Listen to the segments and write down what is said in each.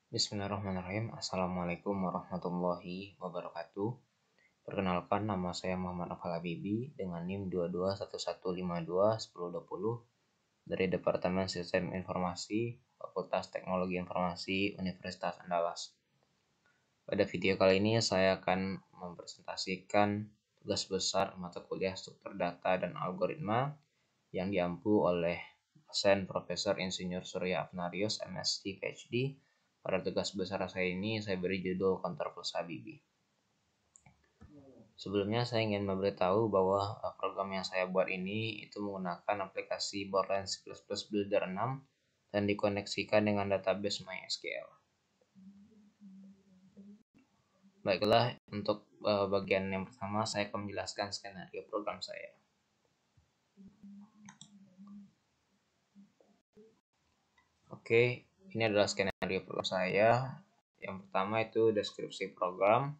Bismillahirrahmanirrahim. Assalamualaikum warahmatullahi wabarakatuh. Perkenalkan, nama saya Muhammad Afal Habibi dengan NIM 2211521020 dari Departemen Sistem Informasi Fakultas Teknologi Informasi Universitas Andalas. Pada video kali ini saya akan mempresentasikan tugas besar mata kuliah struktur data dan algoritma yang diampu oleh dosen Profesor Insinyur Surya Afnarius, MSc PhD. Pada tugas besar saya ini saya beri judul Counter Plus Habibi. Sebelumnya saya ingin memberitahu bahwa program yang saya buat ini itu menggunakan aplikasi Borderlands C++ Builder 6 dan dikoneksikan dengan database MySQL. Baiklah, untuk bagian yang pertama saya akan menjelaskan skenario program saya. Oke, ini adalah skenario program saya. Yang pertama itu deskripsi program.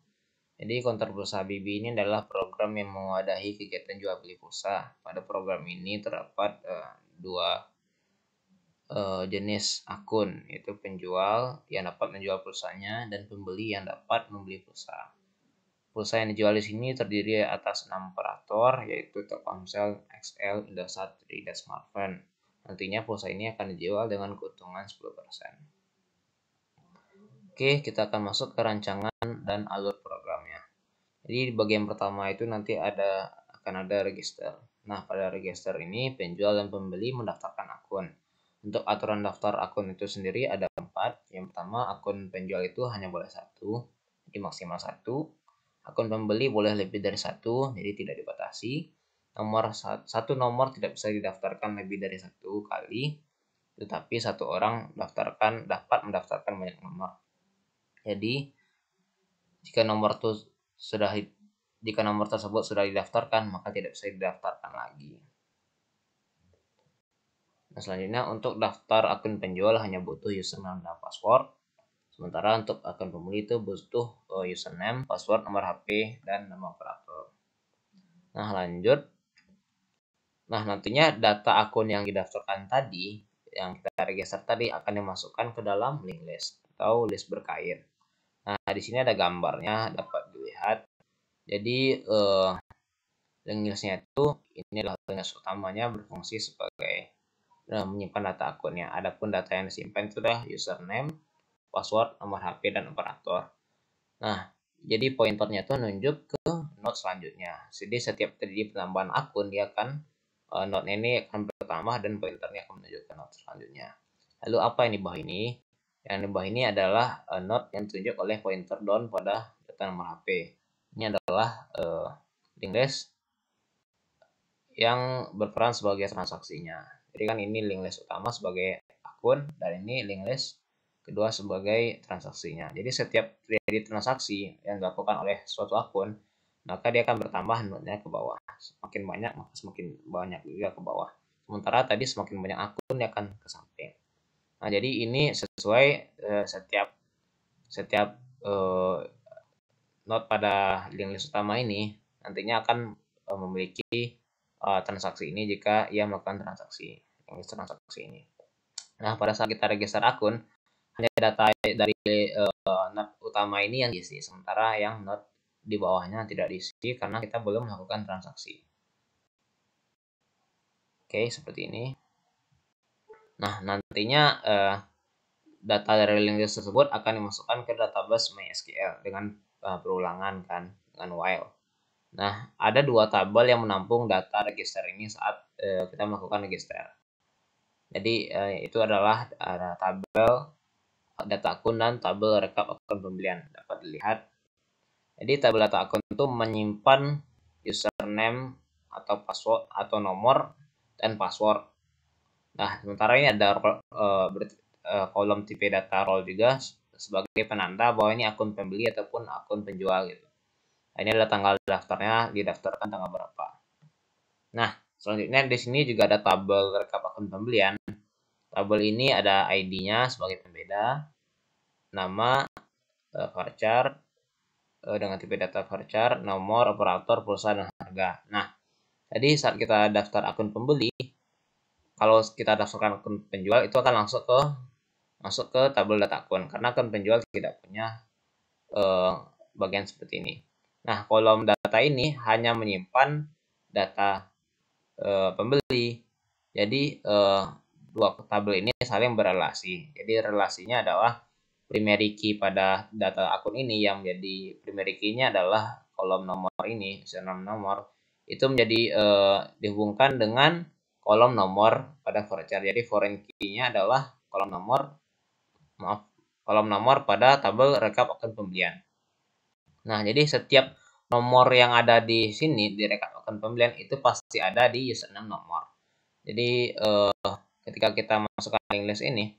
Jadi Counter Plus Habibi ini adalah program yang mewadahi kegiatan jual beli pulsa. Pada program ini terdapat dua jenis akun, yaitu penjual yang dapat menjual pulsanya dan pembeli yang dapat membeli pulsa. Pulsa yang dijual di sini terdiri atas 6 operator, yaitu Telkomsel, XL, Indosat, Tri, dan Smartfren. Nantinya pulsa ini akan dijual dengan keuntungan 10%. Oke, kita akan masuk ke rancangan dan alur programnya. Jadi di bagian pertama itu nanti akan ada register. Nah, pada register ini penjual dan pembeli mendaftarkan akun. Untuk aturan daftar akun itu sendiri ada 4. Yang pertama, akun penjual itu hanya boleh 1, jadi maksimal 1. Akun pembeli boleh lebih dari 1, jadi tidak dibatasi. Satu nomor tidak bisa didaftarkan lebih dari 1 kali, tetapi satu orang dapat mendaftarkan banyak nomor. Jadi jika nomor tersebut sudah didaftarkan, maka tidak bisa didaftarkan lagi. Nah, selanjutnya untuk daftar akun penjual hanya butuh username dan password. Sementara untuk akun pembeli itu butuh username, password, nomor HP, dan nama operator. Nah, lanjut. Nah, nantinya data akun yang didaftarkan tadi, yang kita register tadi akan dimasukkan ke dalam link list atau list berkait. Nah, di sini ada gambarnya dapat dilihat. Jadi link listnya itu ini adalah link list utamanya berfungsi sebagai menyimpan data akunnya. Adapun data yang disimpan itu adalah username, password, nomor HP, dan operator. Nah, jadi pointernya itu nunjuk ke node selanjutnya. Jadi setiap terjadi penambahan akun, dia akan node ini akan bertambah dan pointernya akan menuju ke node selanjutnya. Lalu apa yang di bawah ini? Yang di bawah ini adalah node yang ditunjuk oleh pointer down pada data nomor HP. Ini adalah link list yang berperan sebagai transaksinya. Jadi kan ini link list utama sebagai akun dan ini link list kedua sebagai transaksinya. Jadi setiap terjadi transaksi yang dilakukan oleh suatu akun, maka dia akan bertambah node-nya ke bawah. Semakin banyak, maka semakin banyak juga ke bawah. Sementara tadi semakin banyak akun, dia akan ke samping. Nah, jadi ini sesuai setiap node pada link list utama ini nantinya akan memiliki transaksi ini jika ia melakukan transaksi ini. Nah, pada saat kita register akun, hanya data dari node utama ini yang diisi, sementara yang node di bawahnya tidak diisi karena kita belum melakukan transaksi. Oke, seperti ini. Nah, nantinya data dari link list tersebut akan dimasukkan ke database MySQL dengan perulangan kan, dengan while. Nah, ada 2 tabel yang menampung data register ini saat kita melakukan register. Jadi itu adalah ada tabel data akun dan tabel rekap akun pembelian, dapat dilihat. Jadi tabel data akun itu menyimpan username atau password atau nomor dan password. Nah, sementara ini ada kolom tipe data role juga sebagai penanda bahwa ini akun pembeli ataupun akun penjual gitu. Nah, ini adalah tanggal daftarnya, didaftarkan tanggal berapa. Nah, selanjutnya di sini juga ada tabel rekap akun pembelian. Tabel ini ada ID-nya sebagai pembeda, nama, varchar, dengan tipe data varchar, nomor, operator, pulsa, dan harga. Nah, jadi saat kita daftar akun pembeli, kalau kita daftarkan akun penjual itu akan langsung ke masuk ke tabel data akun, karena akun penjual tidak punya bagian seperti ini. Nah, kolom data ini hanya menyimpan data pembeli. Jadi dua tabel ini saling berrelasi. Jadi relasinya adalah primary key pada data akun ini yang menjadi primary key-nya adalah kolom nomor ini, username nomor, itu menjadi dihubungkan dengan kolom nomor pada voucher. Jadi foreign key-nya adalah kolom nomor pada tabel rekap akun pembelian. Nah, jadi setiap nomor yang ada di sini di rekap akun pembelian itu pasti ada di username nomor. Jadi ketika kita masukkan link list ini,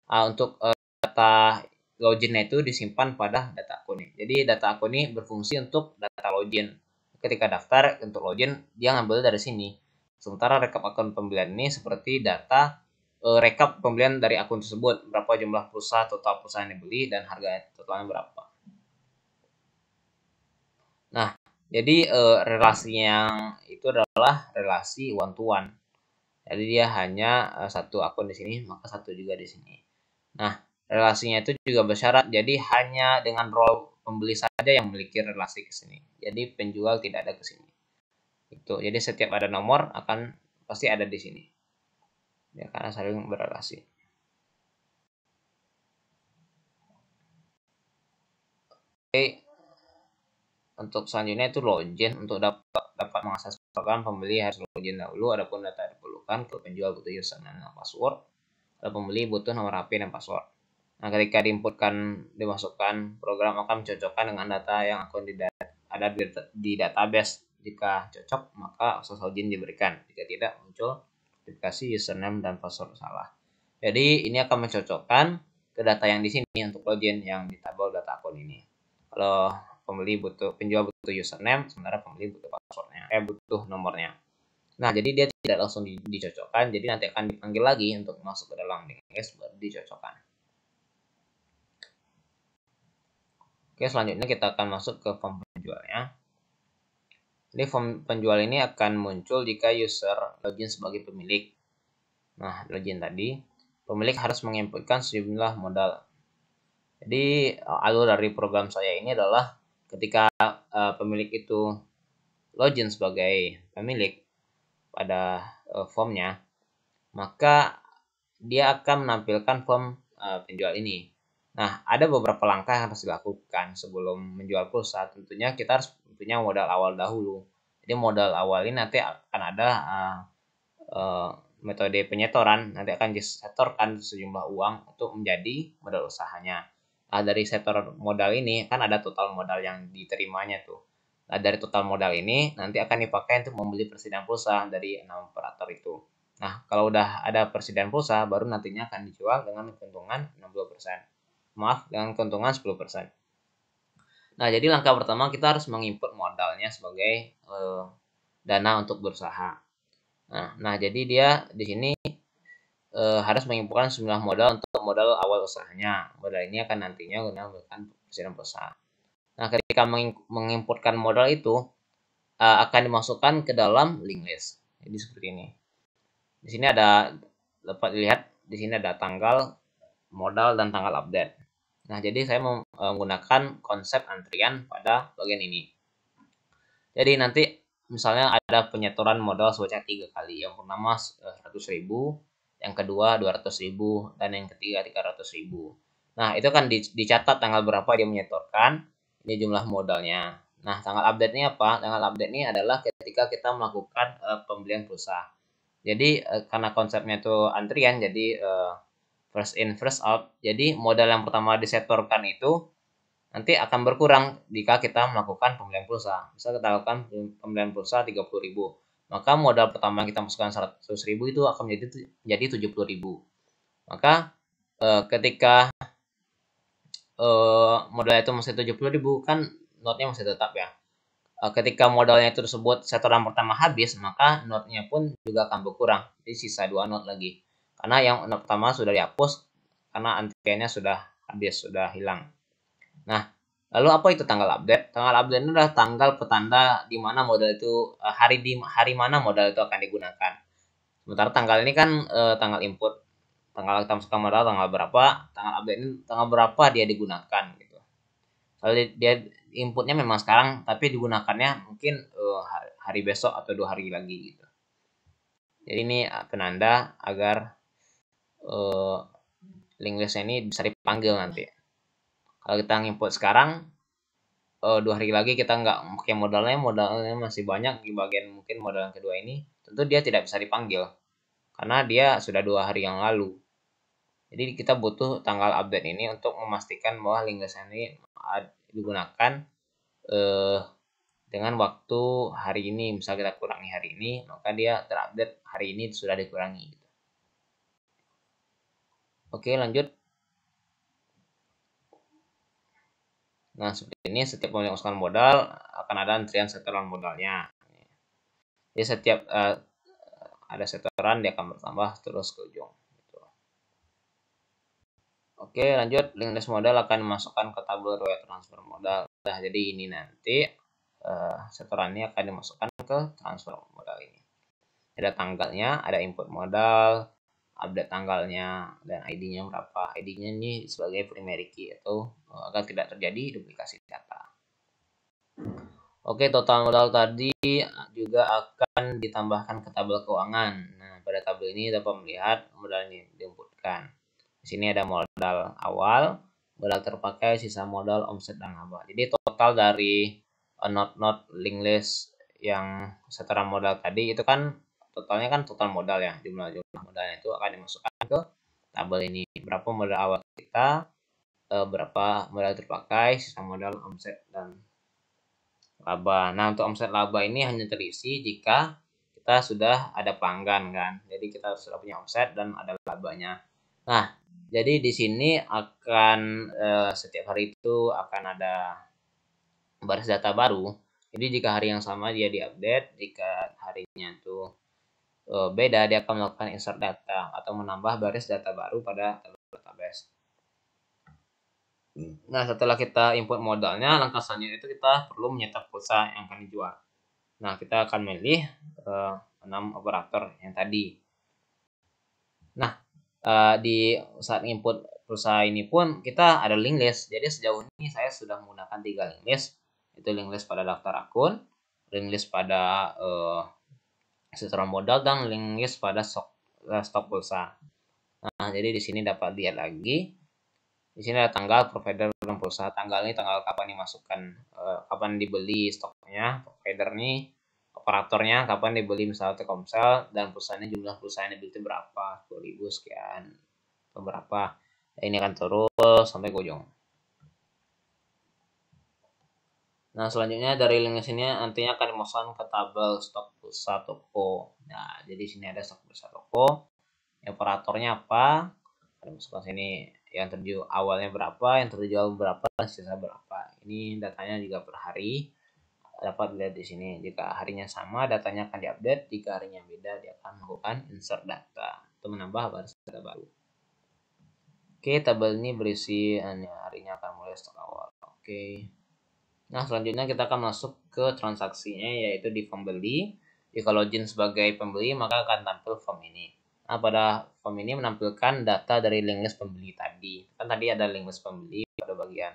untuk data loginnya itu disimpan pada data akun ini. Jadi data akun ini berfungsi untuk data login. Ketika daftar untuk login, dia ngambil dari sini. Sementara rekap akun pembelian ini seperti data rekap pembelian dari akun tersebut, berapa jumlah pulsa, total pulsa yang dibeli, dan harga totalnya berapa. Nah, jadi relasinya yang itu adalah relasi one to one. Jadi dia hanya satu akun di sini, maka satu juga di sini. Nah, relasinya itu juga bersyarat, jadi hanya dengan role pembeli saja yang memiliki relasi ke sini. Jadi penjual tidak ada ke sini. Itu. Jadi setiap ada nomor akan pasti ada di sini. Ya, karena saling berrelasi. Oke. Untuk selanjutnya itu login. Untuk dapat mengakses program, pembeli harus login dahulu. Adapun data diperlukan, ke penjual butuh username dan password. Kalau pembeli butuh nomor HP dan password. Nah, ketika dimasukkan, program akan mencocokkan dengan data yang akan ada di database. Jika cocok, maka akses login diberikan. Jika tidak, muncul notifikasi username dan password salah. Jadi ini akan mencocokkan ke data yang di sini untuk login yang di tabel data akun ini. Kalau penjual butuh username, sementara pembeli butuh passwordnya, butuh nomornya. Nah, jadi dia tidak langsung dicocokkan, jadi nanti akan dipanggil lagi untuk masuk ke dalam link list baru dicocokkan. Oke, selanjutnya kita akan masuk ke form penjualnya. Jadi form penjual ini akan muncul jika user login sebagai pemilik. Nah, login tadi, pemilik harus menginputkan sejumlah modal. Jadi alur dari program saya ini adalah ketika pemilik itu login sebagai pemilik pada formnya, maka dia akan menampilkan form penjual ini. Nah, ada beberapa langkah yang harus dilakukan sebelum menjual pulsa. Tentunya kita harus punya modal awal dahulu. Jadi modal awal ini nanti akan ada metode penyetoran. Nanti akan disetorkan sejumlah uang untuk menjadi modal usahanya. Nah, dari setor modal ini kan ada total modal yang diterimanya tuh. Nah, dari total modal ini nanti akan dipakai untuk membeli persediaan pulsa dari 6 operator itu. Nah, kalau udah ada persediaan pulsa, baru nantinya akan dijual dengan keuntungan 60%. Maaf, dengan keuntungan 10%. Nah, jadi langkah pertama kita harus menginput modalnya sebagai dana untuk berusaha. Nah, jadi dia di sini harus menginputkan sejumlah modal untuk modal awal usahanya. Modal ini akan nantinya menggunakan persediaan pulsa. Nah, ketika menginputkan modal itu akan dimasukkan ke dalam link list. Jadi seperti ini. Di sini dapat dilihat di sini ada tanggal, modal, dan tanggal update. Nah, jadi saya menggunakan konsep antrian pada bagian ini. Jadi nanti misalnya ada penyetoran modal sebanyak 3 kali. Yang pertama 100.000, yang kedua 200.000, dan yang ketiga 300.000. Nah, itu kan dicatat tanggal berapa dia menyetorkan, ini jumlah modalnya. Nah, tanggal update-nya apa? Tanggal update ini adalah ketika kita melakukan pembelian pulsa. Jadi karena konsepnya itu antrian, jadi first in first out. Jadi modal yang pertama disetorkan itu nanti akan berkurang jika kita melakukan pembelian pulsa. Misal kita lakukan pembelian pulsa 30.000, maka modal pertama yang kita masukkan 100.000 itu akan menjadi 70.000. Maka ketika modal itu masih 70.000 kan notnya masih tetap ya. Ketika modalnya itu tersebut setoran pertama habis, maka notnya pun juga akan berkurang. Jadi sisa 2 not lagi. Karena yang not pertama sudah dihapus karena antriannya sudah habis, sudah hilang. Nah, lalu apa itu tanggal update? Tanggal update itu adalah tanggal petanda di mana modal itu hari mana modal itu akan digunakan. Sementara tanggal ini kan tanggal input. tanggal kita masukkan modal tanggal berapa, tanggal update ini tanggal berapa dia digunakan gitu. Kalau dia inputnya memang sekarang, tapi digunakannya mungkin hari besok atau 2 hari lagi gitu. Jadi ini penanda agar link list ini bisa dipanggil nanti. Kalau kita input sekarang, 2 hari lagi kita nggak pakai modalnya masih banyak di bagian mungkin modal yang kedua ini, tentu dia tidak bisa dipanggil karena dia sudah 2 hari yang lalu. Jadi kita butuh tanggal update ini untuk memastikan bahwa link list ini digunakan dengan waktu hari ini. Misal kita kurangi hari ini, maka dia terupdate hari ini sudah dikurangi gitu. Oke, lanjut. Nah, seperti ini setiap memasukkan modal akan ada antrian setoran modalnya. Jadi setiap ada setoran dia akan bertambah terus ke ujung. Gitu. Oke, lanjut. Link list modal akan dimasukkan ke tabel riwayat transfer modal. Nah, jadi ini nanti setorannya akan dimasukkan ke transfer modal ini. Ada tanggalnya, ada input modal, update tanggalnya, dan ID-nya berapa. ID-nya ini sebagai primary key atau agar tidak terjadi duplikasi data. Oke, total modal tadi juga akan ditambahkan ke tabel keuangan. Nah, pada tabel ini dapat melihat modal yang diinputkan. Di sini ada modal awal, modal terpakai, sisa modal, omset, dan laba. Jadi total dari not link list yang setoran modal tadi itu kan totalnya kan total modal ya, jumlah modalnya itu akan dimasukkan ke tabel ini. Berapa modal awal kita, berapa modal terpakai, sisa modal, omset, dan laba. Nah, untuk omset laba ini hanya terisi jika kita sudah ada pelanggan kan. Jadi kita sudah punya omset dan ada labanya. Nah, jadi di sini akan setiap hari itu akan ada baris data baru. Jadi jika hari yang sama dia diupdate, jika harinya itu beda, dia akan melakukan insert data atau menambah baris data baru pada database. Nah, setelah kita input modalnya, langkah selanjutnya itu kita perlu menyetak pulsa yang akan dijual. Nah, kita akan milih 6 operator yang tadi. Nah, di saat input pulsa ini pun kita ada link list. Jadi sejauh ini saya sudah menggunakan 3 link list. Itu link list pada daftar akun, link list pada setoran modal, dan link list pada stok pulsa. Nah, jadi di sini dapat lihat lagi. Di sini ada tanggal, provider, dan pulsa. Tanggal ini tanggal kapan dimasukkan, kapan dibeli stoknya, provider ini, operatornya kapan dibeli misalnya Telkomsel, dan pulsanya jumlah pulsa yang dibeli itu berapa, 10.000 sekian, atau berapa. Ini akan terus sampai ke ujung. Nah, selanjutnya dari link sini nantinya akan dimasukkan ke tabel stok pulsa toko. Nah, jadi sini ada stok pulsa toko, operatornya apa, ada masukkan sini yang terjual awalnya berapa, yang terjual berapa, sisa berapa. Ini datanya juga per hari dapat dilihat di sini. Jika harinya sama, datanya akan diupdate. Jika harinya beda, dia akan melakukan insert data untuk menambah baris data baru. Oke, tabel ini berisi harinya akan mulai stok awal. Oke. Nah, selanjutnya kita akan masuk ke transaksinya, yaitu di form beli. Jika login sebagai pembeli, maka akan tampil form ini. Nah, pada form ini menampilkan data dari link list pembeli tadi. Kan tadi ada link list pembeli pada bagian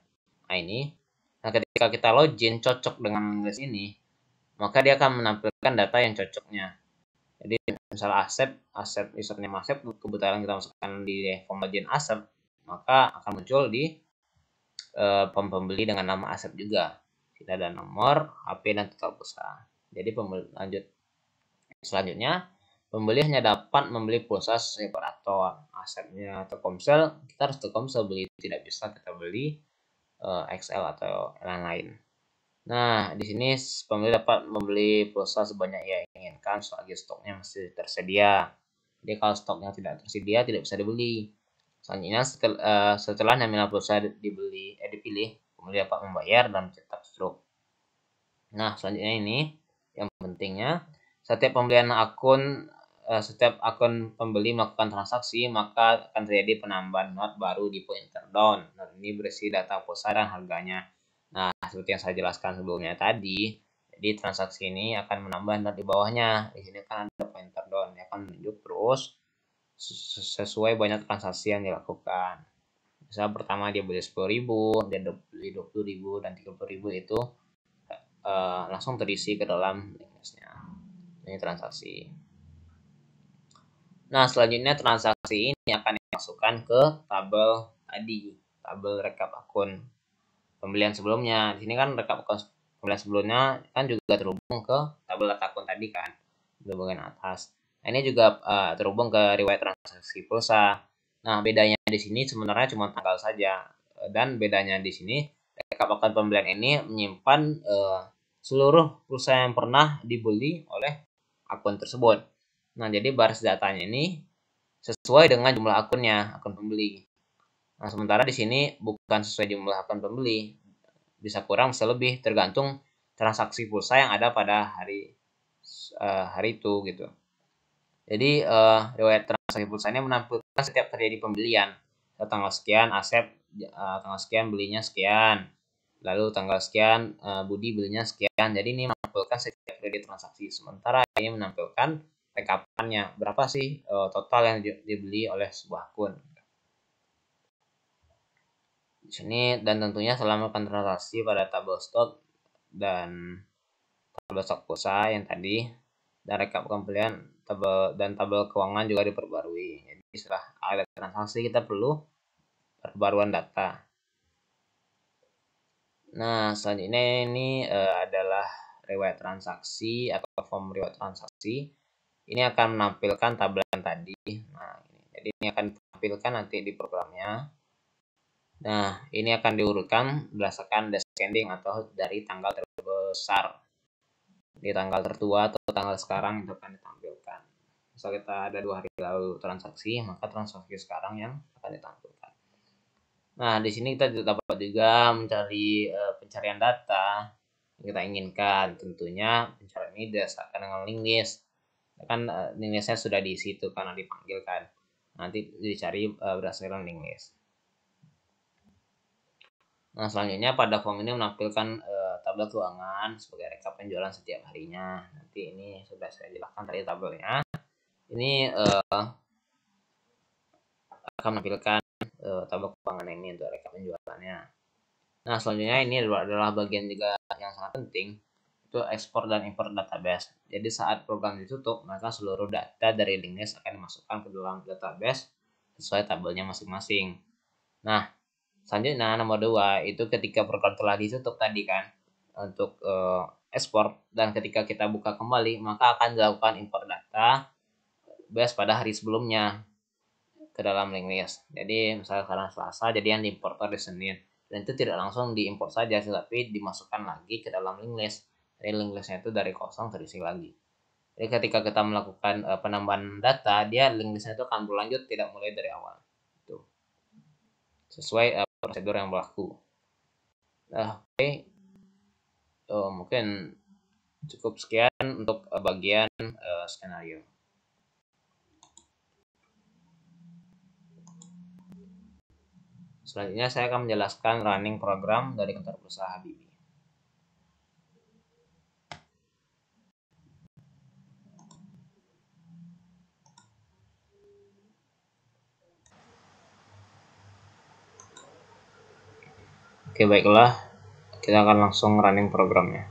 ini. Nah, ketika kita login cocok dengan link list ini, maka dia akan menampilkan data yang cocoknya. Jadi, misalnya Asep username Asep, kebetulan kita masukkan di form login Asep, maka akan muncul di form pembeli dengan nama Asep juga. Tidak ada nomor, HP, dan total pulsa. Jadi, lanjut selanjutnya, pembeli hanya dapat membeli pulsa sesuai operator. Asetnya Telkomsel, kita harus Telkomsel beli, tidak bisa kita beli XL atau lain-lain. Nah, di sini pembeli dapat membeli pulsa sebanyak yang inginkan selagi stoknya masih tersedia. Jadi kalau stoknya tidak tersedia, tidak bisa dibeli. Selanjutnya, setelah nominal pulsa dipilih, pembeli dapat membayar dan mencetak struk. Nah, selanjutnya ini yang pentingnya, setiap akun pembeli melakukan transaksi, maka akan terjadi penambahan not baru di pointer down. Not ini berisi data pulsa dan harganya. Nah, seperti yang saya jelaskan sebelumnya tadi, jadi transaksi ini akan menambah not di bawahnya. Di sini kan ada pointer down, dia akan menunjuk terus sesuai banyak transaksi yang dilakukan. Misal pertama dia beli 10.000, dia beli 20.000 dan 30.000 itu langsung terisi ke dalam link listnya. Ini transaksi. Nah, selanjutnya transaksi ini akan dimasukkan ke tabel tadi, tabel rekap akun pembelian sebelumnya. Di sini kan rekap akun pembelian sebelumnya kan juga terhubung ke tabel data akun tadi kan, di bagian atas. Nah, ini juga terhubung ke riwayat transaksi pulsa. Nah, bedanya di sini sebenarnya cuma tanggal saja. Dan bedanya di sini rekap akun pembelian ini menyimpan seluruh pulsa yang pernah dibeli oleh akun tersebut. Nah, jadi baris datanya ini sesuai dengan jumlah akunnya, akun pembeli. Nah, sementara di sini bukan sesuai jumlah akun pembeli, bisa kurang bisa lebih tergantung transaksi pulsa yang ada pada hari itu gitu. Jadi riwayat transaksi pulsa ini menampilkan setiap terjadi pembelian. Tanggal sekian Asep tanggal sekian belinya sekian. Lalu tanggal sekian Budi belinya sekian. Jadi ini menampilkan setiap terjadi transaksi. Sementara ini menampilkan rekapannya berapa sih total yang dibeli oleh sebuah akun. Di sini dan tentunya selama melakukan transaksi pada tabel stok dan tabel stok pulsa yang tadi dan rekap pembelian tabel keuangan juga diperbarui. Jadi setelah ada transaksi kita perlu perbaruan data. Nah, selanjutnya ini adalah riwayat transaksi atau form riwayat transaksi. Ini akan menampilkan tabel yang tadi. Nah, jadi ini akan ditampilkan nanti di programnya. Nah, ini akan diurutkan berdasarkan descending atau dari tanggal terbesar. Di tanggal tertua atau tanggal sekarang itu akan ditampilkan. Misal kita ada 2 hari lalu transaksi, maka transaksi sekarang yang akan ditampilkan. Nah, di sini kita dapat juga mencari pencarian data yang kita inginkan. Tentunya pencarian ini berdasarkan dengan link list. Kan link listnya sudah diisi itu karena dipanggil kan. Nanti dicari berdasarkan link list. Nah, selanjutnya pada form ini menampilkan tabel keuangan sebagai rekap penjualan setiap harinya. Nanti ini sudah saya jelaskan tadi tabelnya. Ini akan menampilkan tabel keuangan ini untuk rekap penjualannya. Nah, selanjutnya ini adalah bagian juga yang sangat penting, itu ekspor dan import database. Jadi saat program ditutup, maka seluruh data dari link list akan dimasukkan ke dalam database sesuai tabelnya masing-masing. Nah, selanjutnya nomor 2 itu ketika program telah ditutup tadi kan untuk ekspor, dan ketika kita buka kembali maka akan dilakukan import data base pada hari sebelumnya ke dalam link list. Jadi misalnya sekarang Selasa, jadi yang diimport di Senin. Dan itu tidak langsung diimport saja, tetapi dimasukkan lagi ke dalam link list. Jadi link listnya itu dari kosong terisi lagi. Jadi ketika kita melakukan penambahan data, dia link listnya itu akan berlanjut tidak mulai dari awal. Itu sesuai prosedur yang berlaku. Oke. Mungkin cukup sekian untuk bagian skenario. Selanjutnya saya akan menjelaskan running program dari kantor pulsa Habibie. Oke, baiklah. Kita akan langsung running programnya.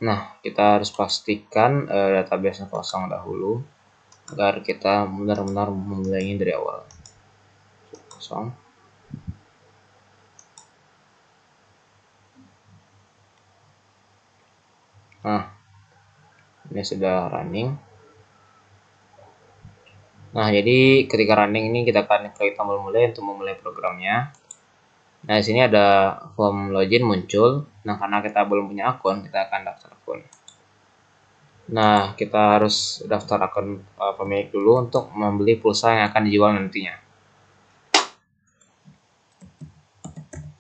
Nah, kita harus pastikan database-nya kosong dahulu agar kita benar-benar memulainya dari awal. Kosong. Nah, ini sudah running. Nah, jadi ketika running ini kita akan klik tombol mulai untuk memulai programnya. Nah, di sini ada form login muncul. Nah, karena kita belum punya akun, kita akan daftar akun. Nah, kita harus daftar akun pemilik dulu untuk membeli pulsa yang akan dijual nantinya.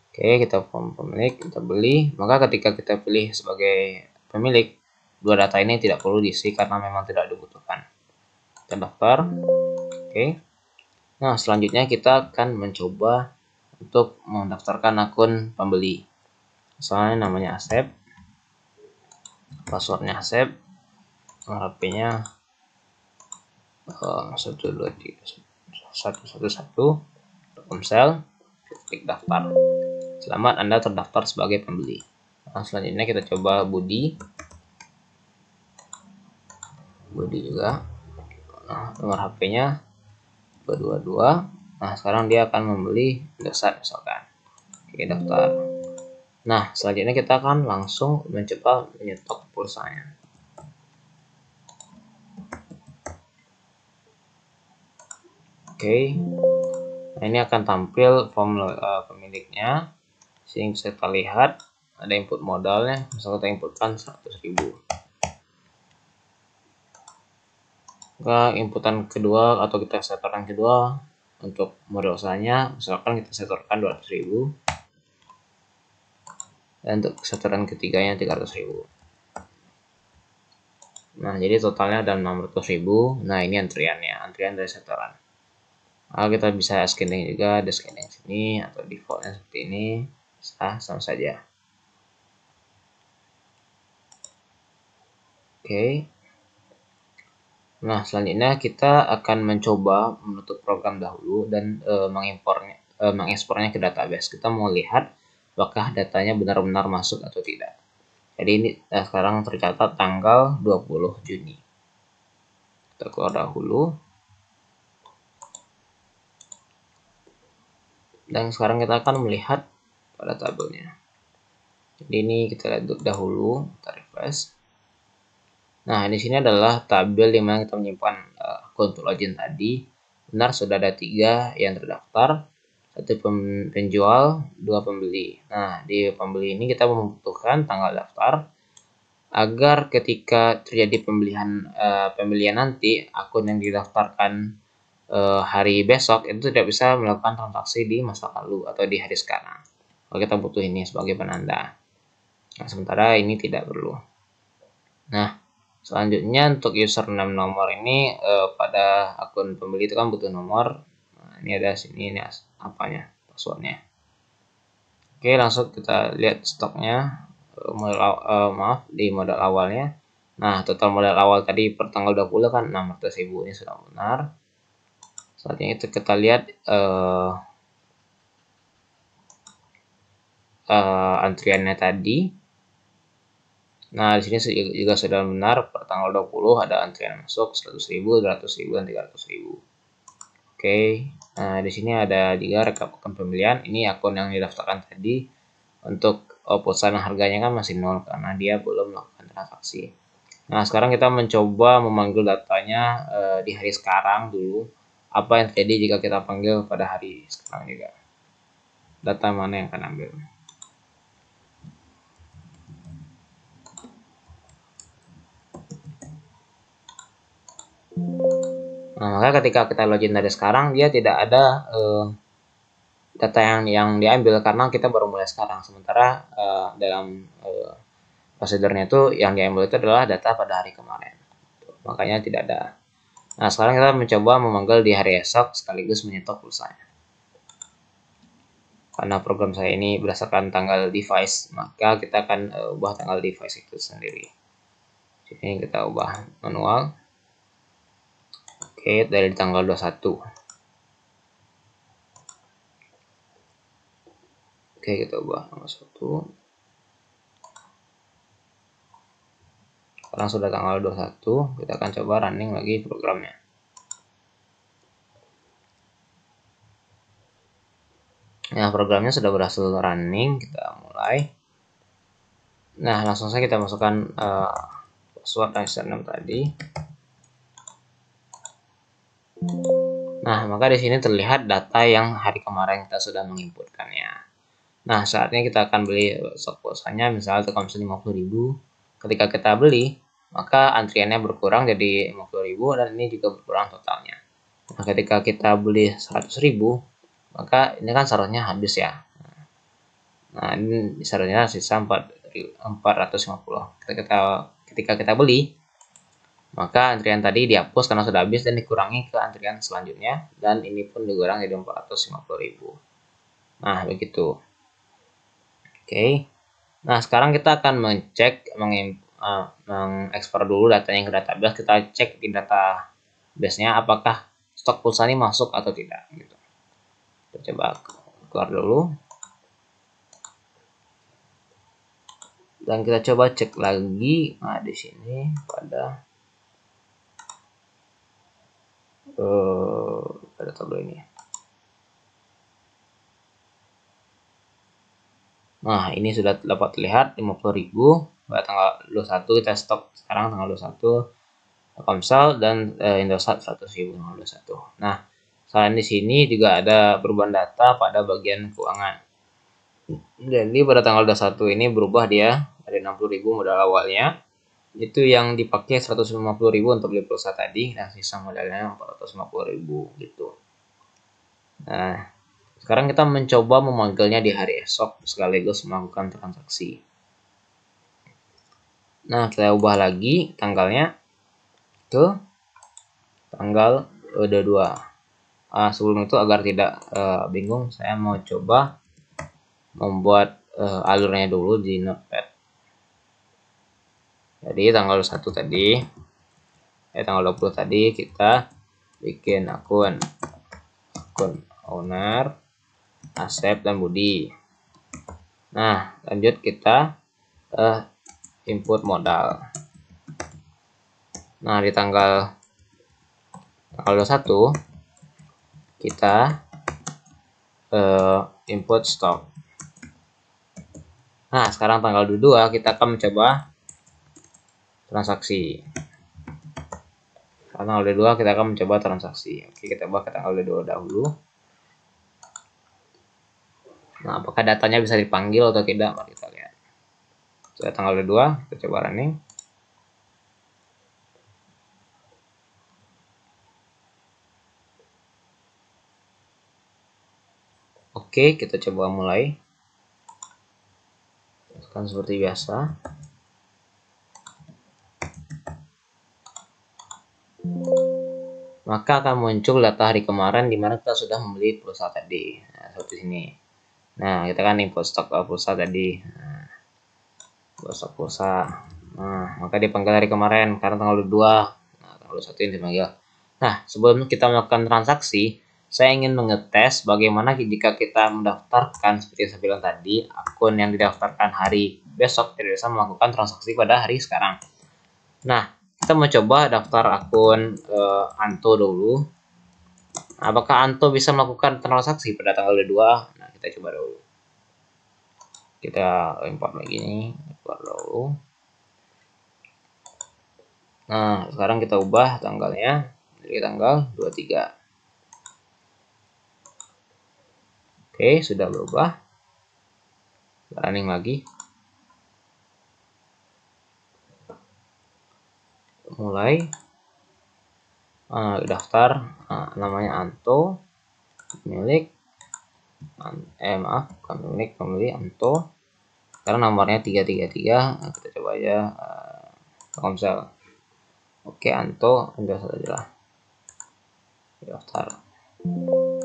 Oke, kita form pemilik, kita beli. Maka ketika kita pilih sebagai pemilik, dua data ini tidak perlu diisi karena memang tidak dibutuhkan. Kita daftar. Oke. Nah, selanjutnya kita akan mencoba untuk mendaftarkan akun pembeli. Misalnya namanya Asep. passwordnya save, nomor HP-nya 1231111, Telkomsel, klik daftar. Selamat, Anda terdaftar sebagai pembeli. Nah, selanjutnya kita coba Budi juga. Nah, nomor HP-nya 222. Nah, sekarang dia akan membeli Indosat misalkan. Oke, daftar. Nah, selanjutnya kita akan langsung mencoba menyetok pulsanya. Oke. Nah, ini akan tampil form pemiliknya. Sini bisa kita lihat ada input modalnya, misalnya kita inputkan 100.000. Maka inputan kedua atau kita setorkan kedua untuk modal usahanya, misalkan kita setorkan 200.000, dan untuk setoran ketiganya 300.000. Nah, jadi totalnya ada 600.000. Nah, ini antrian dari setoran. Nah, kita bisa scanning juga, ada scanning sini atau defaultnya seperti ini, sama saja. Oke. Nah, selanjutnya kita akan mencoba menutup program dahulu dan mengekspornya ke database. Kita mau lihat apakah datanya benar-benar masuk atau tidak. Jadi ini sekarang tercatat tanggal 20 Juni. Kita keluar dahulu. Dan sekarang kita akan melihat pada tabelnya. Jadi ini kita lihat dahulu, kita refresh. Nah, di sini adalah tabel di mana kita menyimpan akun login tadi. Benar, sudah ada 3 yang terdaftar, 1 penjual, 2 pembeli. Nah, di pembeli ini kita membutuhkan tanggal daftar agar ketika terjadi pembelian nanti, akun yang didaftarkan hari besok itu tidak bisa melakukan transaksi di masa lalu atau di hari sekarang. Kalau kita butuh ini sebagai penanda. Nah, sementara ini tidak perlu. Nah, selanjutnya untuk username nomor ini pada akun pembeli itu kan butuh nomor. Nah, ini ada sini, ini apanya, passwordnya. Oke, langsung kita lihat stoknya. Di modal awalnya. Nah, total modal awal tadi per tanggal 20 kan 600.000, ini sudah benar. Selanjutnya itu kita lihat antriannya tadi. Nah, di sini juga sudah benar, per tanggal 20 ada antrian masuk 100.000, 200.000, dan 300.000. Oke, nah di sini ada juga rekap akun pembelian. Ini akun yang didaftarkan tadi. Untuk pulsa harganya kan masih 0 karena dia belum melakukan transaksi. Nah, sekarang kita mencoba memanggil datanya di hari sekarang dulu. Apa yang terjadi jika kita panggil pada hari sekarang juga? Data mana yang akan ambil? Nah, maka ketika kita login dari sekarang, dia tidak ada data yang diambil karena kita baru mulai sekarang. Sementara dalam prosedurnya itu yang diambil itu adalah data pada hari kemarin. Makanya tidak ada. Nah, sekarang kita mencoba memanggil di hari esok sekaligus menyetok pulsanya. Karena program saya ini berdasarkan tanggal device, maka kita akan ubah tanggal device itu sendiri. Sini kita ubah manual. Oke, dari tanggal 21. Oke, kita ubah tanggal 1. Sekarang sudah tanggal 21, kita akan coba running lagi programnya. Nah, programnya sudah berhasil running, kita mulai. Nah, langsung saja kita masukkan password dan username tadi. Nah, maka di sini terlihat data yang hari kemarin kita sudah menginputkannya. Nah, saatnya kita akan beli stok pulsanya, misalnya Telkomsel 50.000. Ketika kita beli, maka antriannya berkurang jadi 50.000 dan ini juga berkurang totalnya. Nah, ketika kita beli 100.000, maka ini kan seharusnya habis ya. Nah, ini seharusnya sisa 450. Ketika kita beli, maka antrian tadi dihapus karena sudah habis dan dikurangi ke antrian selanjutnya, dan ini pun dikurangi jadi 450.000. Nah, begitu. Oke. Nah, sekarang kita akan mengecek mengekspor dulu datanya ke database. Kita cek di database-nya apakah stok pulsa ini masuk atau tidak gitu. Kita coba keluar dulu. Dan kita coba cek lagi. Nah, di sini pada tabel ini. Nah, ini sudah dapat lihat 50.000 pada tanggal 21 kita stok sekarang tanggal 21 Telkomsel dan Indosat 100.000 tanggal 21. Nah, selain di sini juga ada perubahan data pada bagian keuangan. Jadi pada tanggal 21 ini berubah dia dari 60.000 modal awalnya. Itu yang dipakai 150.000 untuk beli pulsa tadi dan sisa modalnya 450.000 gitu. Nah, sekarang kita mencoba memanggilnya di hari esok sekaligus melakukan transaksi. Nah, kita ubah lagi tanggalnya ke tanggal 22. Sebelum itu agar tidak bingung, saya mau coba membuat alurnya dulu di Notepad. Jadi tanggal 1 tadi, tanggal 20 tadi kita bikin akun owner, Asep dan Budi. Nah, lanjut kita input modal. Nah, di tanggal 21 kita input stok. Nah, sekarang tanggal 22 kita akan mencoba transaksi. Tanggal 22 kita akan mencoba transaksi. Oke, kita buka tanggal 22 dahulu. Nah, apakah datanya bisa dipanggil atau tidak? Mari kita lihat. Sudah tanggal 22, kita coba running. Oke, kita coba mulai. Kan seperti biasa. Maka akan muncul data hari kemarin di mana kita sudah membeli pulsa tadi. Nah, seperti sini. Nah, kita kan input stok pulsa tadi. Nah, stok pulsa. Nah, maka dipanggil hari kemarin karena tanggal 22. Nah, tanggal 21 ini dipanggil. Nah, sebelum kita melakukan transaksi, saya ingin mengetes bagaimana jika kita mendaftarkan seperti yang saya bilang tadi, akun yang didaftarkan hari besok tidak bisa melakukan transaksi pada hari sekarang. Nah, kita mencoba daftar akun Anto dulu. Apakah Anto bisa melakukan transaksi pada tanggal 22? Nah, kita coba dulu. Kita import lagi nih, import dulu. Nah, sekarang kita ubah tanggalnya dari tanggal 23. Oke, sudah berubah. Running lagi. Mulai. Daftar. Namanya Anto. Milik. Bukan milik, pemilik Anto. Sekarang nomornya 333. Nah, kita coba aja Telkomsel. Oke, Anto, Indosat aja lah. Daftar.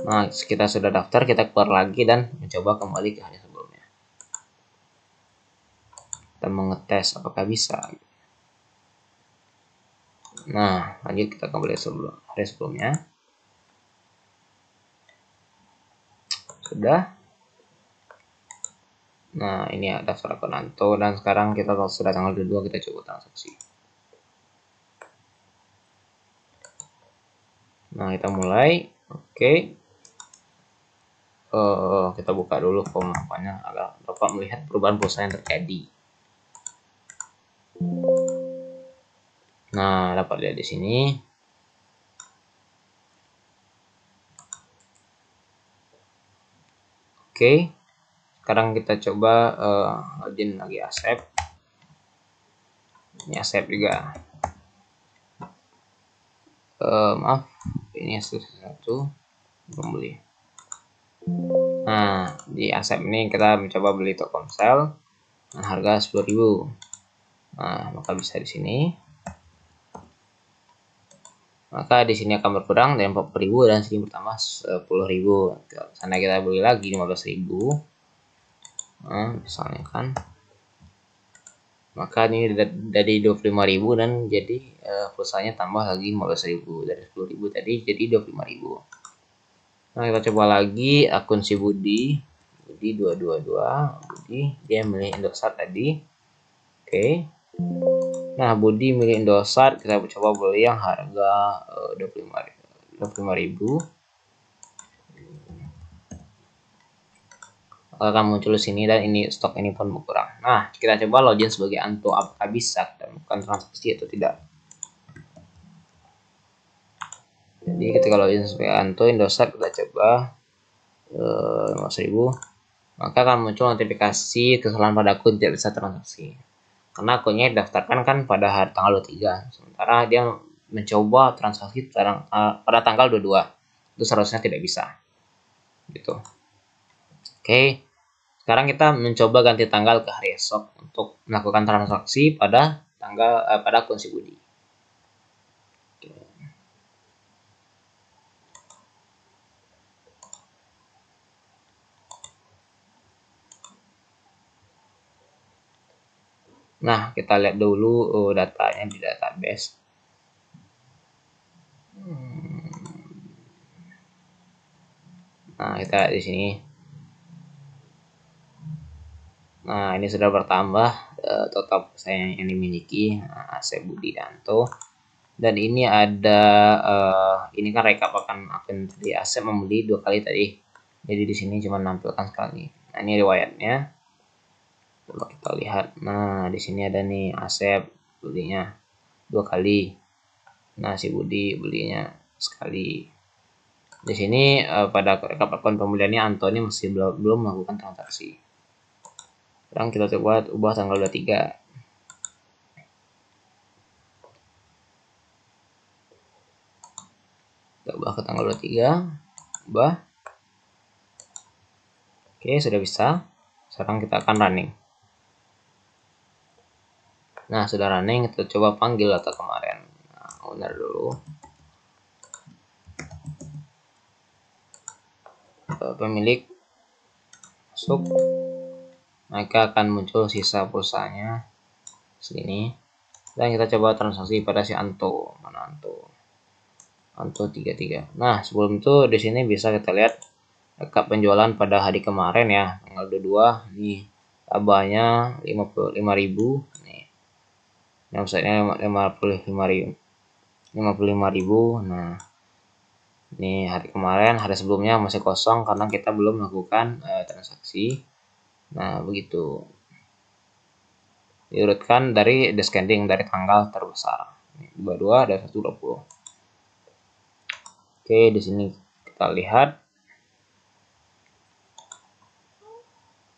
Nah, kita sudah daftar, kita keluar lagi dan mencoba kembali ke hari sebelumnya. Kita mengetes apakah bisa. Nah, lanjut kita kembali hari sebelumnya. Sudah. Nah, ini ya daftar akun Anto dan sekarang kita sudah tanggal 22 kita coba transaksi. Nah, kita mulai. Oke. Kita buka dulu form apanya agar dapat melihat perubahan pulsa yang terjadi. Nah, dapat lihat di sini. Oke. Sekarang kita coba login lagi Asep. Ini Asep juga. Maaf, ini satu membeli. Nah, di Asep ini kita mencoba beli Telkomsel dengan harga 10.000. Nah, maka bisa di sini. Maka di sini akan berkurang dari 40.000 dan sini bertambah 10.000. Sana kita beli lagi 15.000. Nah, misalnya kan. Maka ini dari 25.000 dan jadi pulsanya tambah lagi 15.000, dari 10.000 tadi jadi 25.000. Nah, kita coba lagi akun si Budi 222. Budi dia milih Indosat tadi. Oke. Nah, Budi milih Indosat, kita coba beli yang harga 25.000. Akan muncul di sini dan ini stok ini pun berkurang. Nah, kita coba login sebagai Anto, apakah bisa kita melakukan transaksi atau tidak. Jadi ketika login sebagai Anto Indosat, kita coba 15.000, maka akan muncul notifikasi kesalahan pada akun tidak bisa transaksi. Karena akunnya didaftarkan kan pada hari tanggal 23, sementara dia mencoba transaksi pada tanggal 22. Itu seharusnya tidak bisa. Gitu. Oke. Sekarang kita mencoba ganti tanggal ke hari esok untuk melakukan transaksi pada pada akun si Budi. Nah, kita lihat dulu datanya di database. Nah, kita lihat di sini. Nah, ini sudah bertambah total saya yang dimiliki AC Budi Danto. Dan ini ada ini kan rekap akan akun tadi Asep membeli 2 kali tadi. Jadi di sini cuma menampilkan sekali. Nah, ini riwayatnya. Coba kita lihat. Nah, di sini ada nih Asep belinya 2 kali. Nah, si Budi belinya sekali. Di sini pada rekap akun pembeliannya Antoni masih belum melakukan transaksi. Sekarang kita coba ubah tanggal 23. Kita ubah ke tanggal 23. Ubah. Oke, sudah bisa. Sekarang kita akan running. Nah, sudah running, kita coba panggil data kemarin. Nah, owner dulu. Pemilik masuk. Maka akan muncul sisa pulsanya sini. Dan kita coba transaksi pada si Anto. Mana Anto? Anto 33. Nah, sebelum itu di sini bisa kita lihat rekap penjualan pada hari kemarin ya, tanggal 22. Nih, labanya 55.000 nih. Yang websitenya 55.000. Nah, ini hari kemarin, hari sebelumnya masih kosong karena kita belum melakukan transaksi. Nah, begitu. Diurutkan dari descending dari tanggal terbesar. 22 dan 120. Oke, di sini kita lihat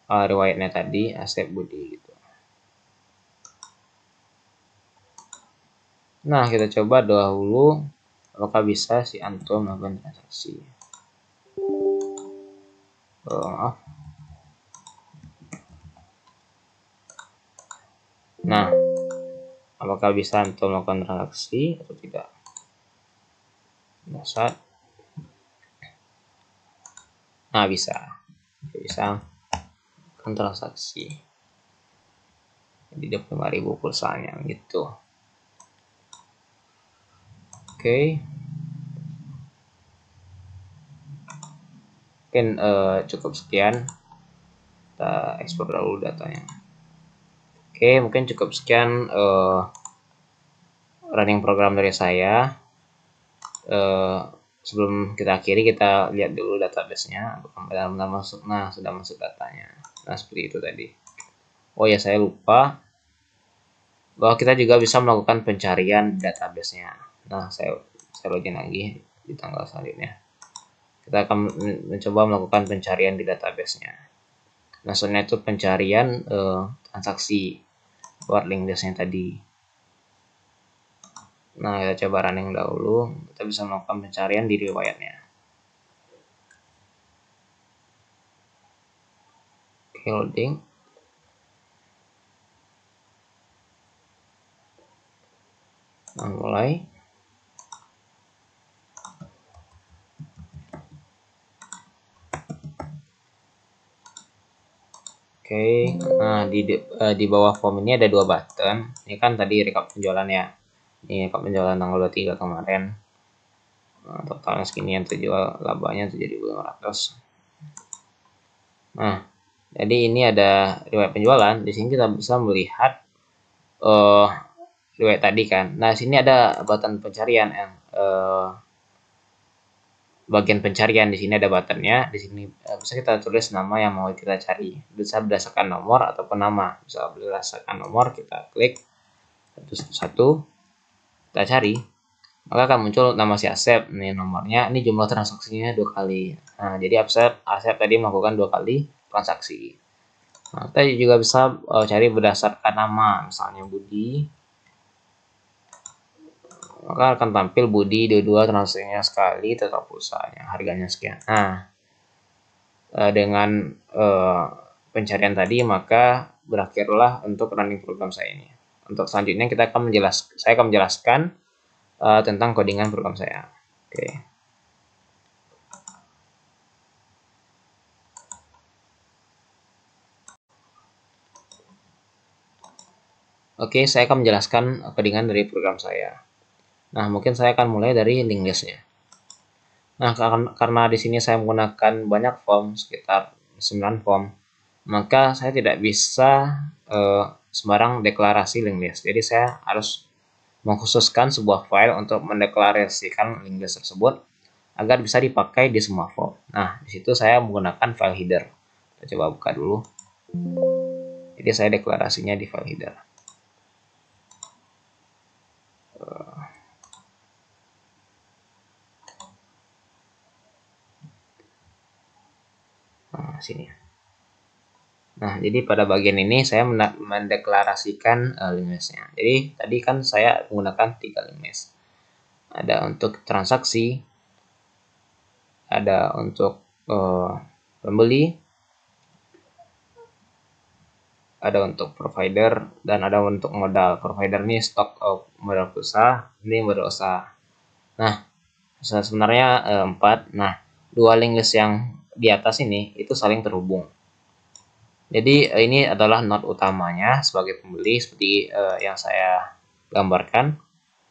riwayatnya tadi Asep Budi gitu. Nah, kita coba dahulu apakah bisa si Anto melakukan transaksi. Maaf. Nah, apakah bisa Anto melakukan transaksi atau tidak? Nah, bisa melakukan transaksi. Jadi 25.000 pulsanya gitu. Oke. Mungkin cukup sekian. Kita ekspor dulu datanya. Oke, mungkin cukup sekian running program dari saya. Sebelum kita akhiri, kita lihat dulu database-nya benar-benar masuk. Nah, sudah masuk datanya. Nah, seperti itu tadi. Oh ya, saya lupa bahwa kita juga bisa melakukan pencarian database-nya. Nah, saya login lagi di tanggal selanjutnya. Kita akan mencoba melakukan pencarian di database-nya. Maksudnya itu pencarian transaksi buat link listnya tadi. Nah, kita coba running dahulu. Kita bisa melakukan pencarian di riwayatnya. Oke, loading. Nah, mulai. Oke, nah di bawah form ini ada dua button. Ini kan tadi rekap penjualan ya. Ini rekap penjualan tanggal 23 kemarin. Nah, totalnya segini yang terjual, labanya 7.500. Nah, jadi ini ada riwayat penjualan. Di sini kita bisa melihat riwayat tadi kan. Nah, sini ada button pencarian bagian pencarian. Di sini ada buttonnya. Di sini bisa kita tulis nama yang mau kita cari. Bisa berdasarkan nomor ataupun nama. Bisa berdasarkan nomor, kita klik satu-satu, kita cari, maka akan muncul nama si Asep. Ini nomornya, ini jumlah transaksinya 2 kali. Nah, jadi Asep tadi melakukan 2 kali transaksi. Nah, kita juga bisa cari berdasarkan nama, misalnya Budi, maka akan tampil Budi dua transaksinya sekali, total pulsanya, harganya sekian. Nah, dengan pencarian tadi, maka berakhirlah untuk running program saya ini. Untuk selanjutnya saya akan menjelaskan tentang codingan program saya. Oke. Oke, saya akan menjelaskan codingan dari program saya. Nah, mungkin saya akan mulai dari linked list-nya. Nah, karena di sini saya menggunakan banyak form, sekitar 9 form, maka saya tidak bisa sembarang deklarasi linked list. Jadi saya harus mengkhususkan sebuah file untuk mendeklarasikan linked list tersebut agar bisa dipakai di semua form. Nah, di situ saya menggunakan file header. Kita coba buka dulu. Jadi saya deklarasinya di file header. Nah, sini. Nah, jadi pada bagian ini saya mendeklarasikan linked list-nya. Jadi tadi kan saya menggunakan 3 linked list. Ada untuk transaksi, ada untuk pembeli, ada untuk provider, dan ada untuk modal. Provider ini stok modal pulsa, ini modal usaha. Nah, sebenarnya 4. Nah, 2 linked list yang di atas ini itu saling terhubung. Jadi ini adalah node utamanya sebagai pembeli seperti yang saya gambarkan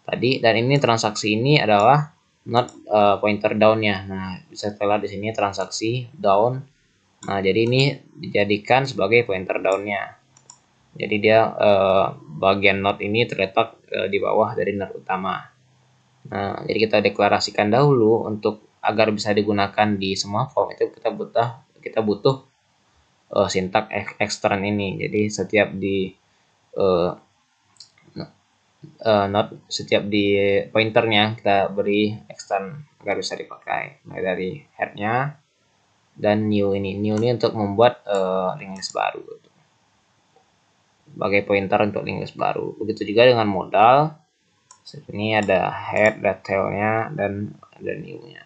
tadi, dan ini transaksi ini adalah node pointer down-nya. Nah, bisa kita lihat di sini transaksi down. Nah, jadi ini dijadikan sebagai pointer down-nya. Jadi dia bagian node ini terletak di bawah dari node utama. Nah, jadi kita deklarasikan dahulu untuk agar bisa digunakan di semua form itu kita butuh sintak ekstern ini. Jadi setiap di setiap di pointernya kita beri extend agar bisa dipakai. Mulai dari head-nya dan new ini untuk membuat linked list baru sebagai pointer untuk linked list baru. Begitu juga dengan modal. Ini ada head, detailnya, dan ada new-nya.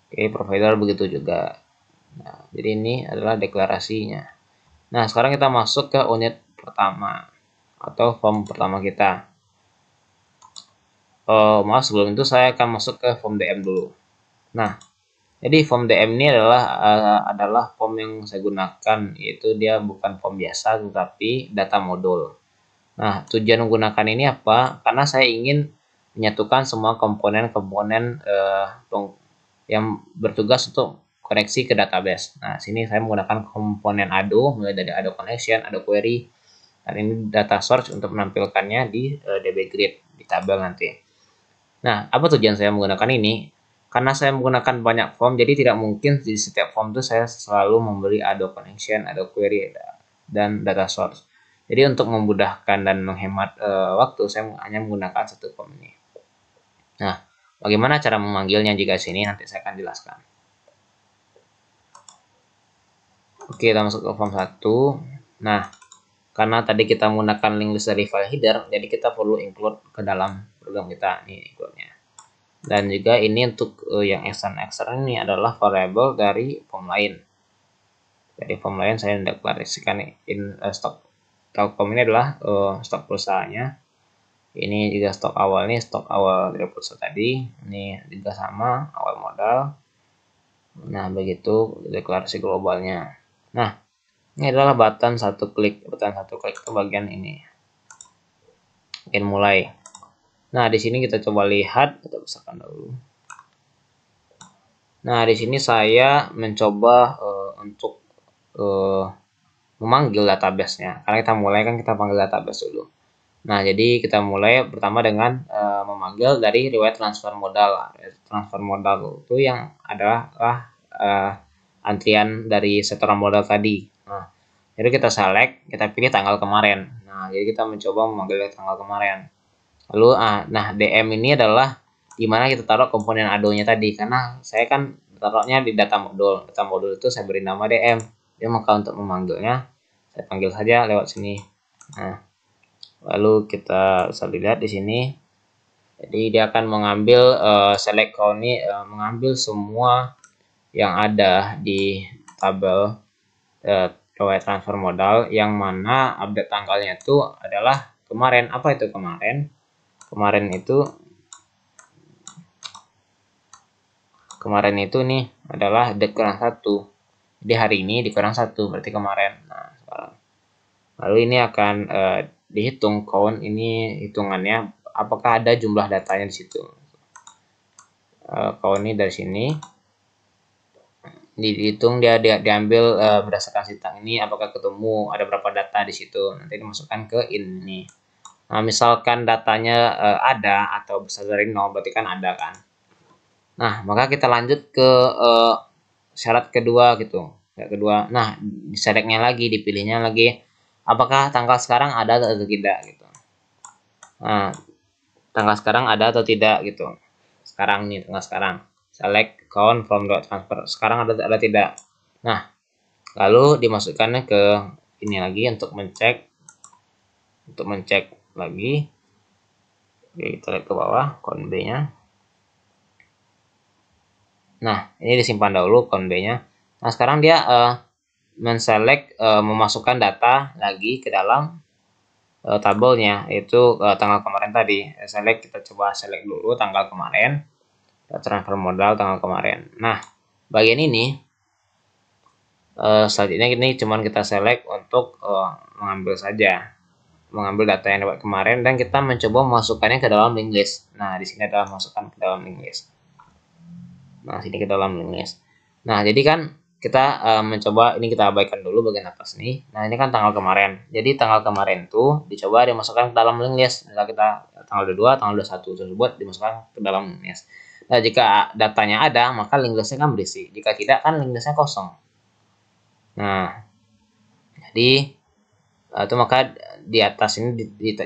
Oke, provider begitu juga. Nah, jadi ini adalah deklarasinya. Nah, sekarang kita masuk ke unit pertama atau form pertama kita. Maaf, sebelum itu saya akan masuk ke form DM dulu. Nah, jadi form DM ini adalah form yang saya gunakan, yaitu dia bukan form biasa tetapi data modul. Nah, tujuan menggunakan ini apa? Karena saya ingin menyatukan semua komponen-komponen yang bertugas untuk koneksi ke database. Nah, sini saya menggunakan komponen ADO, mulai dari ADO connection, ADO query, dan ini data source untuk menampilkannya di DB grid di tabel nanti. Nah, apa tujuan saya menggunakan ini? Karena saya menggunakan banyak form, jadi tidak mungkin di setiap form itu saya selalu memberi ADO connection, ADO query, dan data source. Jadi untuk memudahkan dan menghemat waktu, saya hanya menggunakan satu form ini. Nah, bagaimana cara memanggilnya jika sini nanti saya akan jelaskan. Oke, kita masuk ke form 1. Nah, karena tadi kita menggunakan link list dari file header, jadi kita perlu include ke dalam program kita. Ini include-nya. Dan juga ini untuk yang extern ini adalah variable dari form lain. Dari form lain saya deklarasikan stok Telkom ini adalah stok pulsanya. Ini juga stok awal, ini stok awal dari pulsa tadi. Ini juga sama, awal modal. Nah, begitu deklarasi globalnya. Nah, Ini adalah button satu klik itu bagian ini. Bagian mulai. Nah, di sini kita coba lihat, kita besarkan dulu. Nah, di sini saya mencoba untuk memanggil database-nya. Karena kita mulai kan kita panggil database dulu. Nah, jadi kita mulai pertama dengan memanggil dari riwayat transfer modal. Transfer modal itu yang adalah antrian dari setoran modal tadi. Nah, jadi kita select, kita pilih tanggal kemarin. Nah, jadi kita mencoba memanggil tanggal kemarin. Lalu, nah DM ini adalah dimana kita taruh komponen ADO-nya tadi. Karena saya kan taruhnya di data modul. Data modul itu saya beri nama DM. Jadi maka untuk memanggilnya, saya panggil saja lewat sini. Nah, lalu kita bisa lihat di sini. Jadi dia akan mengambil select count ini mengambil semua yang ada di tabel riwayat transfer modal yang mana update tanggalnya itu adalah kemarin. Apa itu kemarin? Kemarin itu nih adalah dikurang 1. Jadi hari ini dikurang 1 berarti kemarin. Nah, sekarang. Lalu ini akan dihitung count ini hitungannya apakah ada jumlah datanya di situ. Count ini dari sini dihitung, dia diambil berdasarkan sintang ini apakah ketemu ada berapa data di situ, nanti dimasukkan ke ini. Nah, misalkan datanya ada atau besar dari 0 berarti kan ada kan. Nah, maka kita lanjut ke syarat kedua gitu. Syarat kedua. Nah, diselectnya lagi, dipilihnya lagi apakah tanggal sekarang ada atau tidak gitu. Nah, tanggal sekarang ada atau tidak gitu. Sekarang nih, tanggal sekarang. Select count from dot transfer. Sekarang ada tidak. Nah, lalu dimasukkannya ke ini lagi untuk mencek lagi. Oke, kita lihat ke bawah count B-nya. Nah, ini disimpan dahulu count B-nya. Nah, sekarang dia menselect memasukkan data lagi ke dalam tabelnya, yaitu tanggal kemarin tadi. Kita coba select dulu tanggal kemarin, transfer modal tanggal kemarin. Nah, bagian ini selanjutnya ini cuman kita select untuk mengambil data yang dapat kemarin dan kita mencoba memasukkannya ke dalam link list. Nah, di sini adalah masukkan ke dalam link list. Nah, sini ke dalam link list. Nah, jadi kan kita mencoba, ini kita abaikan dulu bagian atas nih. Nah, ini kan tanggal kemarin. Jadi tanggal kemarin tuh dicoba dimasukkan ke dalam link list. Misal kita tanggal 22, tanggal 21 tersebut dimasukkan ke dalam link list. Nah, jika datanya ada, maka link listnya kan berisi. Jika tidak, kan link listnya kosong. Nah, jadi itu maka di atas ini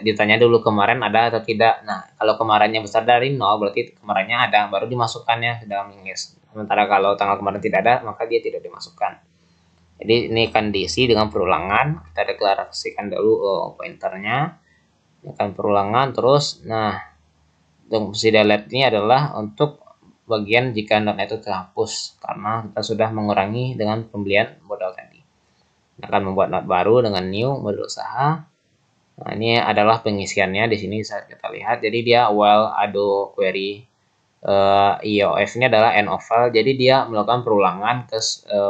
ditanya dulu kemarin ada atau tidak. Nah, kalau kemarinnya besar dari 0 berarti kemarinnya ada, baru dimasukkannya ke dalam link list. Sementara kalau tanggal kemarin tidak ada, maka dia tidak dimasukkan. Jadi ini akan diisi dengan perulangan. Kita deklarasikan dulu pointernya. Ini akan perulangan terus. Nah, fungsi delete ini adalah untuk bagian jika notnya itu terhapus karena kita sudah mengurangi dengan pembelian modal tadi. Akan membuat not baru dengan new modal usaha. Nah, ini adalah pengisiannya di sini bisa kita lihat. Jadi dia while ADO query IOF ini adalah end of file. Jadi dia melakukan perulangan ke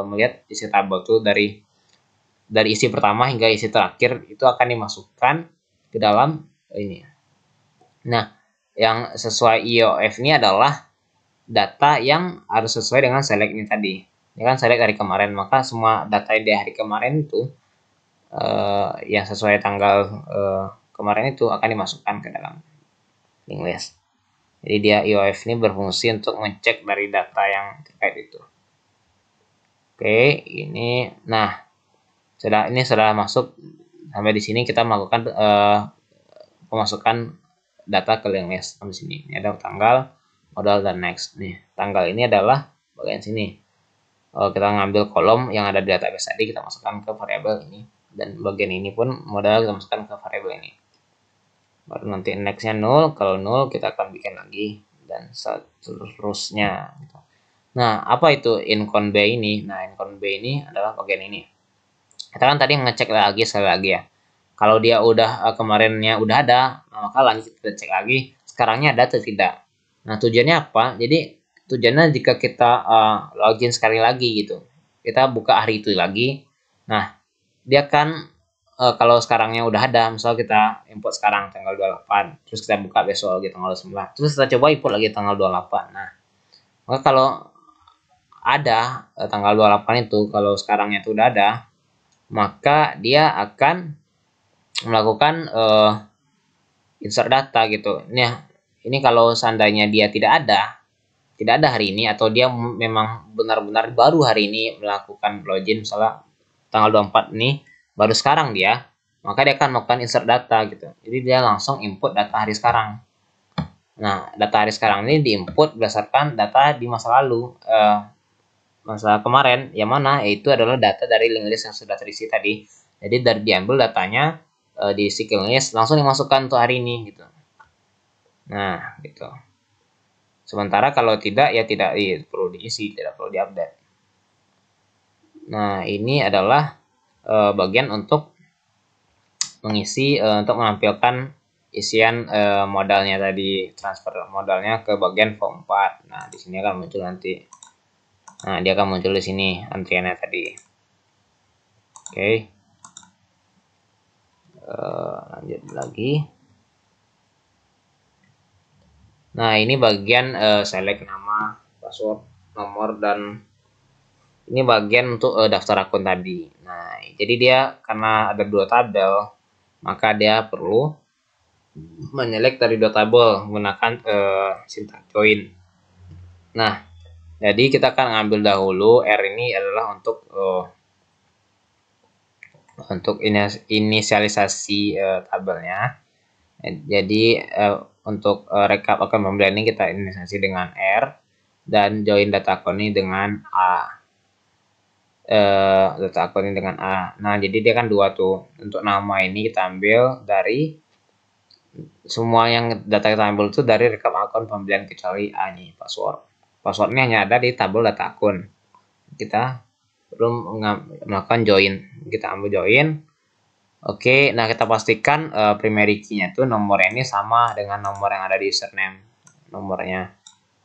melihat isi tabel itu dari isi pertama hingga isi terakhir itu akan dimasukkan ke dalam ini. Nah, yang sesuai IOF ini adalah data yang harus sesuai dengan select ini tadi. Ini kan select dari kemarin, maka semua data di hari kemarin itu yang sesuai tanggal kemarin itu akan dimasukkan ke dalam link list. Jadi dia IOF ini berfungsi untuk mengecek dari data yang terkait itu. Oke, ini nah sudah masuk sampai di sini kita melakukan pemasukan data ke link list sampai sini. Ini ada tanggal, modal dan next. Nih, tanggal ini adalah bagian sini. Kita ngambil kolom yang ada di database tadi, kita masukkan ke variabel ini, dan bagian ini pun modal kita masukkan ke variabel ini. Baru nanti nextnya 0, kalau 0 kita akan bikin lagi dan seterusnya. Nah, apa itu incon B ini? Nah, incon B ini adalah bagian ini. Kita kan tadi ngecek lagi sekali lagi ya. Kalau dia udah kemarinnya udah ada, maka lanjut kita cek lagi sekarangnya ada atau tidak. Nah, tujuannya apa? Jadi tujuannya jika kita login sekali lagi gitu, kita buka hari itu lagi. Nah, dia kan kalau sekarangnya udah ada, misal kita import sekarang tanggal 28, terus kita buka besok lagi tanggal 9, terus kita coba import lagi tanggal 28. Nah, maka kalau ada tanggal 28 itu, kalau sekarangnya itu udah ada, maka dia akan melakukan insert data gitu. Nah, ini kalau seandainya dia tidak ada hari ini, atau dia memang benar-benar baru hari ini melakukan login, misalnya tanggal 24 ini baru sekarang dia, maka dia akan melakukan insert data gitu. Jadi dia langsung input data hari sekarang. Nah, data hari sekarang ini diinput berdasarkan data di masa lalu, masa kemarin, yang mana yaitu adalah data dari linked list yang sudah terisi tadi. Jadi dari diambil datanya di SQL list, langsung dimasukkan untuk hari ini gitu. Nah, gitu. Sementara kalau tidak, ya tidak perlu diisi, tidak perlu diupdate. Nah, ini adalah bagian untuk mengisi, untuk menampilkan isian modalnya tadi, transfer modalnya ke bagian form 4. Nah, di sini akan muncul nanti. Nah, dia akan muncul di sini antriannya tadi. Oke. Lanjut lagi. Nah, ini bagian select nama, password, nomor, dan ini bagian untuk daftar akun tadi. Nah, jadi dia karena ada dua tabel, maka dia perlu menyelect dari dua tabel menggunakan syntax join. Nah, jadi kita akan ngambil dahulu R ini adalah untuk inisialisasi tabelnya. Jadi untuk rekap akun pembelian ini kita inisialisasi dengan R, dan join data akun ini dengan A. Data akun ini dengan A. Nah, jadi dia kan dua tuh. Untuk nama ini kita ambil dari semua yang data kita ambil itu dari rekap akun pembelian kecuali A nih, password. Passwordnya hanya ada di tabel data akun. Kita belum melakukan join. Kita ambil join. Oke, nah kita pastikan primary key-nya itu nomornya ini sama dengan nomor yang ada di username nomornya.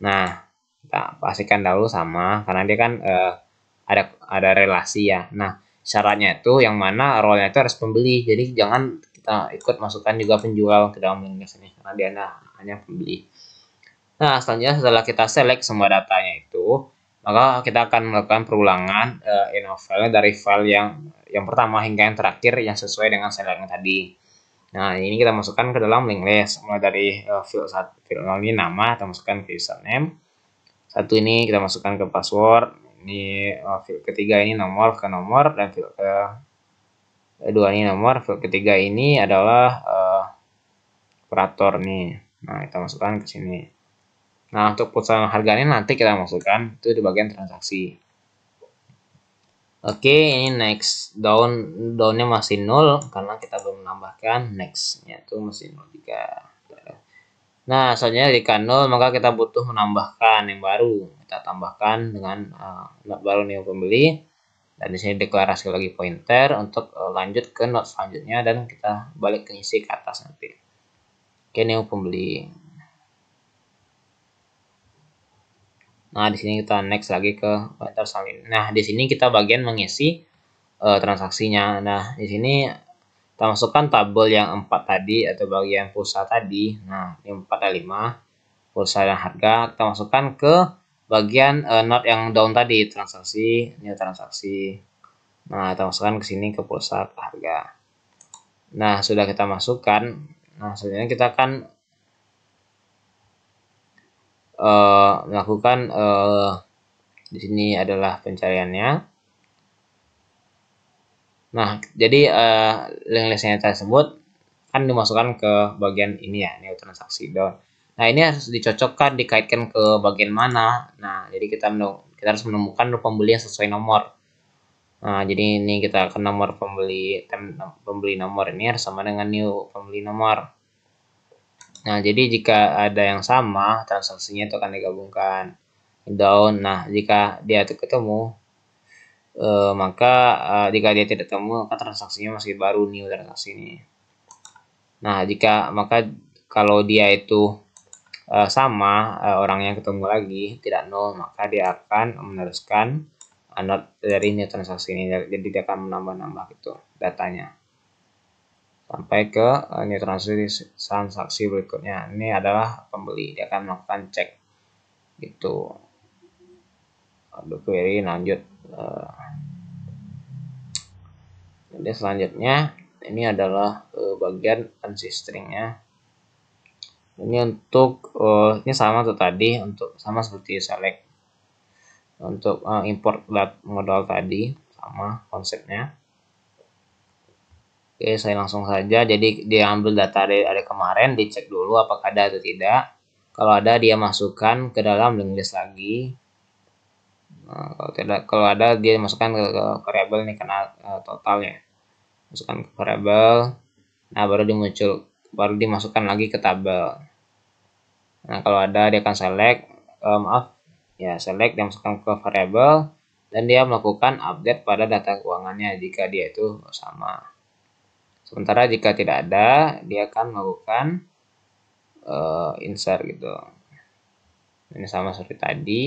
Nah, kita pastikan dahulu sama karena dia kan ada relasi ya. Nah, syaratnya itu yang mana role-nya itu harus pembeli. Jadi jangan kita ikut masukkan juga penjual ke dalam list ini karena dia hanya pembeli. Nah, selanjutnya setelah kita select semua datanya itu, maka kita akan melakukan perulangan file dari file yang pertama hingga yang terakhir yang sesuai dengan select tadi. Nah, ini kita masukkan ke dalam linked list, mulai dari field 0 ini nama, kita masukkan ke username. Satu ini kita masukkan ke password. Ini field ketiga ini nomor ke nomor, dan field kedua ini nomor. Field ketiga ini adalah operator nih. Nah, kita masukkan ke sini. Nah, untuk putusan harganya nanti kita masukkan itu di bagian transaksi. Oke, ini next. Downnya masih 0 karena kita belum menambahkan. Next-nya itu masih 0 juga. Nah, selanjutnya jika 0 maka kita butuh menambahkan yang baru. Kita tambahkan dengan not baru new pembeli. Dan di sini deklarasi lagi pointer untuk lanjut ke not selanjutnya, dan kita balik ke isi ke atas nanti. Oke, new pembeli. Nah, di sini kita next lagi ke pointer selanjutnya. Nah, di sini kita bagian mengisi transaksinya. Nah, di sini kita masukkan tabel yang 4 tadi atau bagian pulsa tadi. Nah, ini 4 dan 5 pulsa dan harga kita masukkan ke bagian not yang down tadi, transaksi, new transaksi. Nah, kita masukkan ke sini ke pulsa ke harga. Nah, sudah kita masukkan. Nah, selanjutnya kita akan melakukan di sini adalah pencariannya. Nah, jadi link listnya tersebut kan dimasukkan ke bagian ini ya, new transaksi down. Nah, ini harus dicocokkan, dikaitkan ke bagian mana. Nah, jadi kita harus menemukan pembeli yang sesuai nomor. Nah, jadi ini kita ke nomor pembeli nomor ini harus sama dengan new pembeli nomor. Nah, jadi jika ada yang sama, transaksinya itu akan digabungkan down. Nah, jika dia itu ketemu, maka jika dia tidak ketemu, maka transaksinya masih baru, new transaksi ini. Nah, maka kalau dia itu sama, orang yang ketemu lagi tidak nol, maka dia akan meneruskan anot dari new transaksi ini, jadi dia akan menambah-nambah gitu datanya sampai ke new transaksi berikutnya. Ini adalah pembeli, dia akan melakukan cek gitu. Aduh, query lanjut. Jadi selanjutnya ini adalah bagian stringnya. Ini untuk ini sama tuh tadi, untuk sama seperti select untuk import modal tadi, sama konsepnya. Oke, saya langsung saja. Jadi dia ambil data dari kemarin, dicek dulu apakah ada atau tidak. Kalau ada, dia masukkan ke dalam link list lagi. Nah, kalau tidak, kalau ada, dia masukkan ke variabel ini karena totalnya. Masukkan ke variabel. Nah, baru dimasukkan lagi ke tabel. Nah, kalau ada, dia akan select, select, dia masukkan ke variabel, dan dia melakukan update pada data keuangannya jika dia itu sama. Sementara jika tidak ada, dia akan melakukan insert gitu. Ini sama seperti tadi.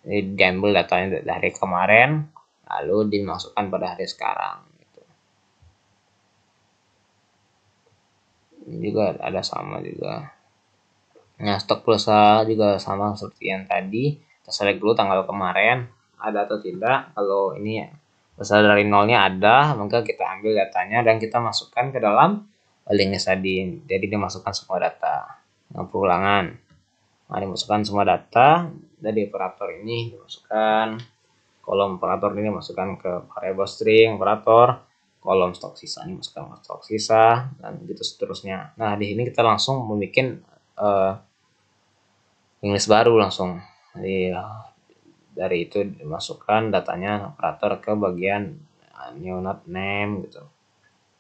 Ini diambil datanya dari kemarin, lalu dimasukkan pada hari sekarang. Gitu. Ini juga ada sama juga. Nah, stok pulsa juga sama seperti yang tadi. Kita select dulu tanggal kemarin, ada atau tidak. Kalau ini besar dari nolnya ada, maka kita ambil datanya dan kita masukkan ke dalam link list tadi. Jadi dimasukkan semua data. Nah, perulangan. Nah, dimasukkan semua data dari operator ini, dimasukkan kolom operator ini, masukkan ke variable string operator, kolom stok sisa ini masukkan ke stok sisa, dan gitu seterusnya. Nah, di sini kita langsung membuat link list baru langsung. Jadi dari itu dimasukkan datanya operator ke bagian new node name gitu.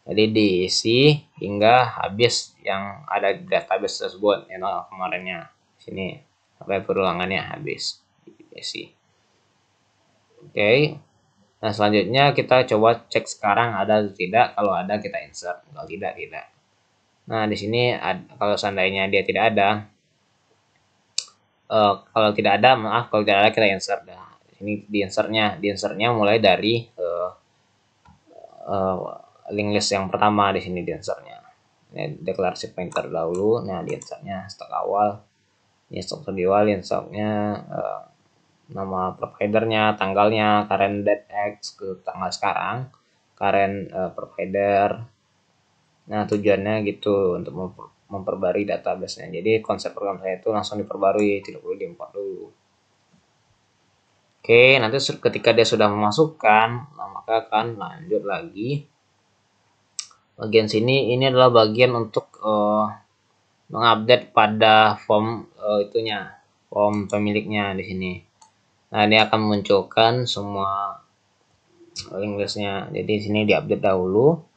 Jadi diisi hingga habis yang ada di database tersebut yang kemarinnya. Sini sampai perulangannya habis diisi. Oke. Nah, selanjutnya kita coba cek sekarang ada atau tidak. Kalau ada kita insert, kalau tidak tidak. Nah, di sini kalau seandainya dia tidak ada, kalau tidak ada, kalau tidak ada kita insert. Nah, ini di insertnya mulai dari link list yang pertama di sini di insertnya. Ini deklarasi pointer dahulu. Nah, di insertnya stok awal, ini stok terjual, insertnya nama providernya, tanggalnya, current date X ke tanggal sekarang, current provider. Nah, tujuannya gitu untuk memperbarui database-nya. Jadi konsep program saya itu langsung diperbarui, tidak perlu diimport dulu. Oke, nanti ketika dia sudah memasukkan, nah maka akan lanjut lagi. Bagian sini ini adalah bagian untuk mengupdate pada form form pemiliknya di sini. Nah, ini akan memunculkan semua link listnya. Jadi di sini diupdate dahulu.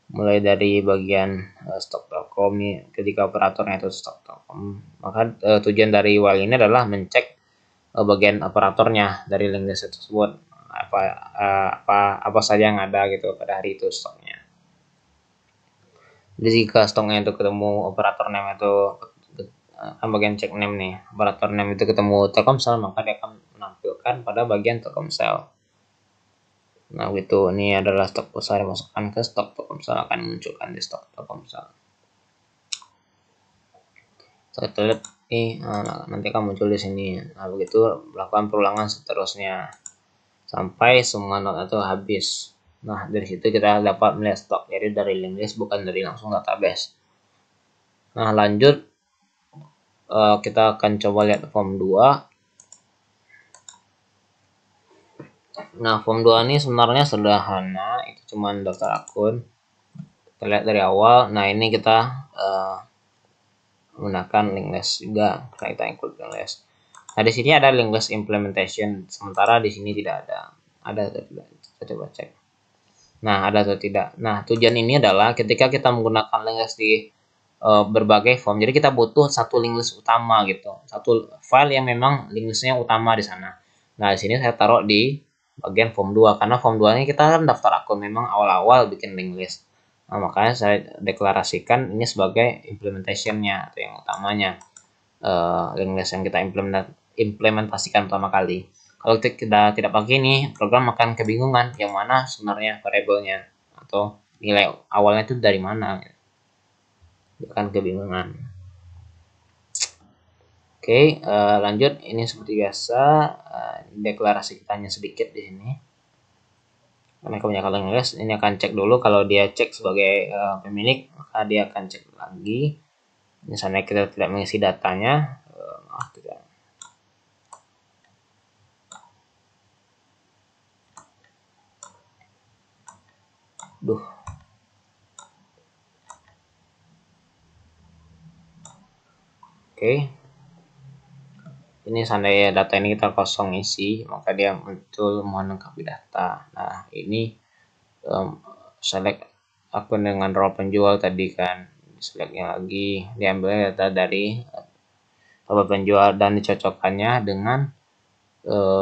Mulai dari bagian stok.com nih, ketika operatornya itu stok.com, maka tujuan dari while ini adalah mencek bagian operatornya dari link list tersebut, apa saja yang ada gitu pada hari itu stoknya. Jadi jika stoknya itu ketemu operator name itu kan bagian check name nih, operator name itu ketemu Telkomsel, maka dia akan menampilkan pada bagian Telkomsel. Nah, gitu. Ini adalah stok pulsa dimasukkan ke stok Telkomsel, akan munculkan di stok Telkomsel. Saya lihat ini nanti akan muncul di sini. Nah, begitu melakukan perulangan seterusnya sampai semua node itu habis. Nah, dari situ kita dapat melihat stok. Jadi dari link list, bukan dari langsung database. Nah, lanjut kita akan coba lihat form 2. Nah, form 2 ini sebenarnya sederhana, itu cuma daftar akun. Kita lihat dari awal. Nah, ini kita menggunakan link list juga, kita include link list. Nah, di sini ada link list implementation, sementara di sini tidak ada. Ada atau tidak? Kita coba cek. Nah, ada atau tidak? Nah, tujuan ini adalah ketika kita menggunakan link list di berbagai form, jadi kita butuh satu link list utama gitu, satu file yang memang link listnya utama di sana. Nah, di sini saya taruh di bagian form 2 karena form 2 ini kita kan daftar akun memang awal-awal bikin link list. Nah, makanya saya deklarasikan ini sebagai implementation-nya atau yang utamanya, link list yang kita implementasikan pertama kali. Kalau kita tidak pakai ini, program akan kebingungan yang mana sebenarnya variabelnya atau nilai awalnya itu dari mana. Akan kebingungan. Oke, lanjut. Ini seperti biasa, deklarasi kita hanya sedikit di sini. Karena kebanyakan les, ini akan cek dulu. Kalau dia cek sebagai pemilik, maka dia akan cek lagi. Misalnya kita tidak mengisi datanya, tidak. Oke. Ini seandainya data ini kita kosong isi, maka dia muncul mohon lengkapi data. Nah, ini select akun dengan role penjual tadi kan, selectnya lagi, diambil data dari role penjual dan dicocokkannya dengan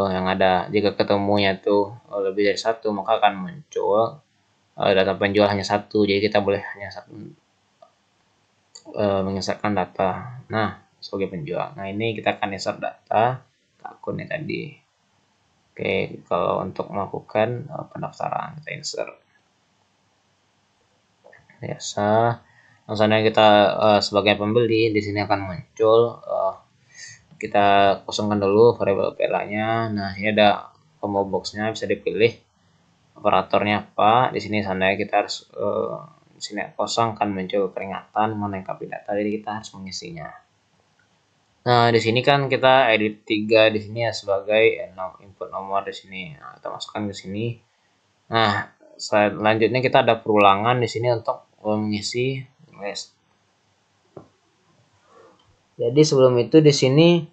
yang ada. Jika ketemunya tuh lebih dari satu, maka akan muncul data penjual hanya satu, jadi kita boleh hanya satu menginsertkan data. Nah, sebagai penjual. Nah, ini kita akan insert data ke akunnya tadi. Oke, kalau untuk melakukan pendaftaran kita insert. Biasa. Misalnya kita sebagai pembeli, di sini akan muncul kita kosongkan dulu variabel PLA-nya. Nah, ini ada combo box-nya, bisa dipilih operatornya apa. Di sini seandainya kita harus di sini kosong kan muncul peringatan melengkapi data, jadi kita harus mengisinya. Nah, di sini kan kita edit 3 di sini ya sebagai input nomor di sini. Nah, kita masukkan ke sini. Nah, selanjutnya kita ada perulangan di sini untuk mengisi list. Jadi sebelum itu di sini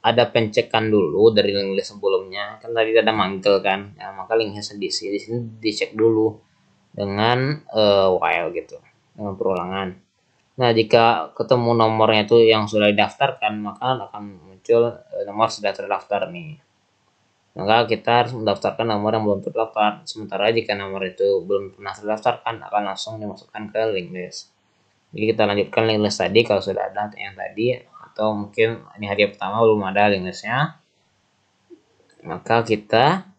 ada pencekan dulu dari list sebelumnya. Kan tadi ada manggil kan. Ya, maka linknya di sini dicek dulu dengan while gitu, dengan perulangan. Nah, jika ketemu nomornya itu yang sudah didaftarkan, maka akan muncul nomor sudah terdaftar nih. Maka kita harus mendaftarkan nomor yang belum terdaftar. Sementara jika nomor itu belum pernah terdaftarkan, akan langsung dimasukkan ke link list. Jadi kita lanjutkan link list tadi kalau sudah ada yang tadi, atau mungkin ini hadiah pertama belum ada link listnya. Maka kita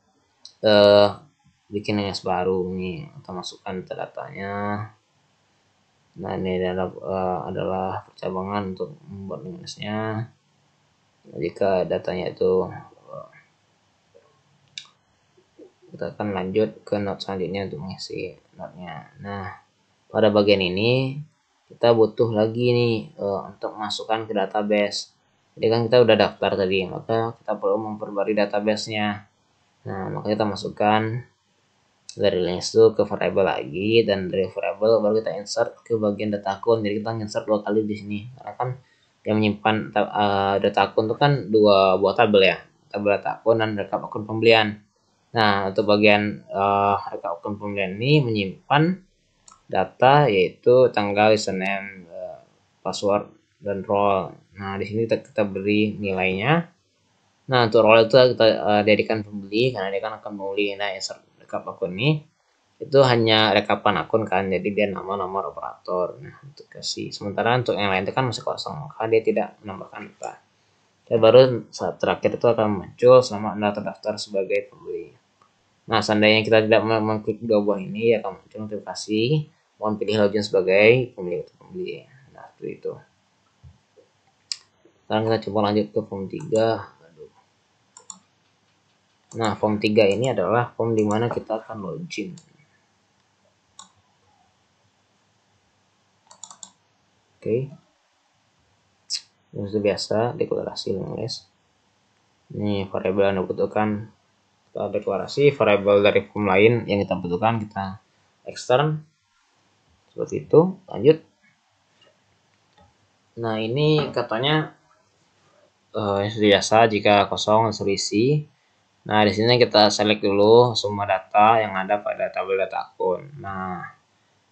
bikin link list baru nih, kita masukkan datanya. Nah, ini adalah percabangan untuk membuat link listnya. Nah, jika datanya itu kita akan lanjut ke note selanjutnya untuk mengisi note-nya. Nah, pada bagian ini kita butuh lagi nih untuk masukkan ke database. Jadi kan kita udah daftar tadi, maka kita perlu memperbarui database-nya. Nah, maka kita masukkan dari list itu ke variable lagi, dan dari variable baru kita insert ke bagian data akun. Jadi kita insert 2 kali di sini karena kan yang menyimpan data akun itu kan 2 buah tabel ya, tabel data akun dan rekap akun pembelian. Nah, untuk bagian rekap akun pembelian ini menyimpan data yaitu tanggal, username, password, dan role. Nah, di sini kita beri nilainya. Nah, untuk role itu kita jadikan pembeli karena dia kan akan membeli. Nah, insert rekap akun ini itu hanya rekapan akun kan, jadi dia nama nomor operator. Nah, untuk kasih. Sementara untuk yang lain itu kan masih kosong, maka dia tidak menambahkan apa. Dan baru saat terakhir itu akan muncul selama Anda terdaftar sebagai pembeli. Nah, seandainya kita tidak mengklik 2 buah ini, ya akan muncul notifikasi mohon pilih login sebagai pemilik atau pembeli. Nah, seperti itu. Sekarang kita coba lanjut ke form 3. Nah, form 3 ini adalah form di mana kita akan login. Oke. Seperti biasa, deklarasi list. Ini variabel yang dibutuhkan kita deklarasi, variabel dari form lain yang kita butuhkan kita ekstern. Seperti itu. Lanjut. Nah, ini katanya seperti biasa jika kosong disuruh isi. Nah, di sini kita select dulu semua data yang ada pada tabel data akun. Nah,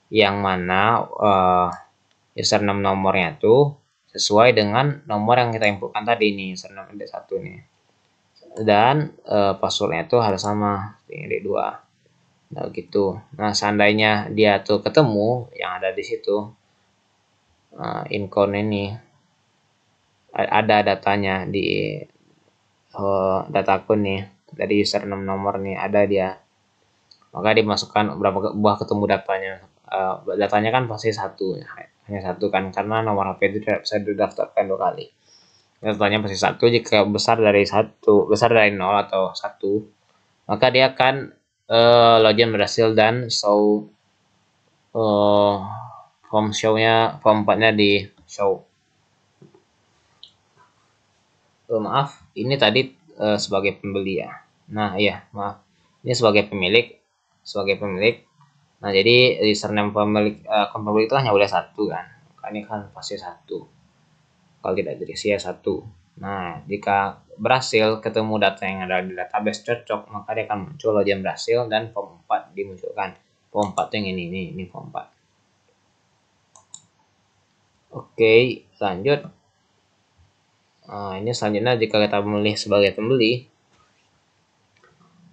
yang mana username nomornya itu sesuai dengan nomor yang kita inputkan tadi nih, username D1 nih. Dan passwordnya itu harus sama, ini D2. Nah, gitu. Nah, seandainya dia tuh ketemu yang ada di situ, incon ini ada datanya di data akun nih. dari username nomor nih ada dia, maka dimasukkan berapa buah ketemu datanya. Datanya kan pasti hanya satu kan, karena nomor HP itu tidak bisa didaftarkan 2 kali. Datanya pasti satu. Jika besar dari 0 atau 1, maka dia akan login berhasil dan form 4-nya di show. Maaf, ini tadi sebagai pembeli ya. Nah iya, maaf, ini sebagai pemilik. Nah jadi username pemilik akun pemilik itu hanya boleh 1 kan, ini kan pasti 1, kalau tidak terisi ya 1. Nah jika berhasil ketemu data yang ada di database cocok, maka dia akan muncul login berhasil dan form 4 dimunculkan. Form 4 yang ini form 4. Oke, lanjut. Ini selanjutnya jika kita memilih sebagai pembeli,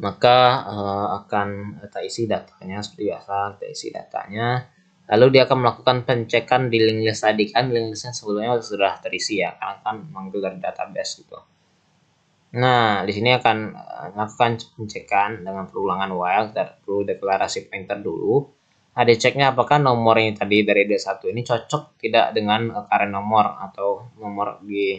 maka akan kita isi datanya seperti biasa. Kita isi datanya, lalu dia akan melakukan pengecekan di link list tadi kan. Link listnya sebelumnya sudah terisi ya, karena kan manggil dari database gitu. Nah di sini akan melakukan pengecekan dengan perulangan while. Kita perlu deklarasi pointer dulu. Nah diceknya apakah nomor ini tadi dari D1 ini cocok tidak dengan current nomor atau nomor di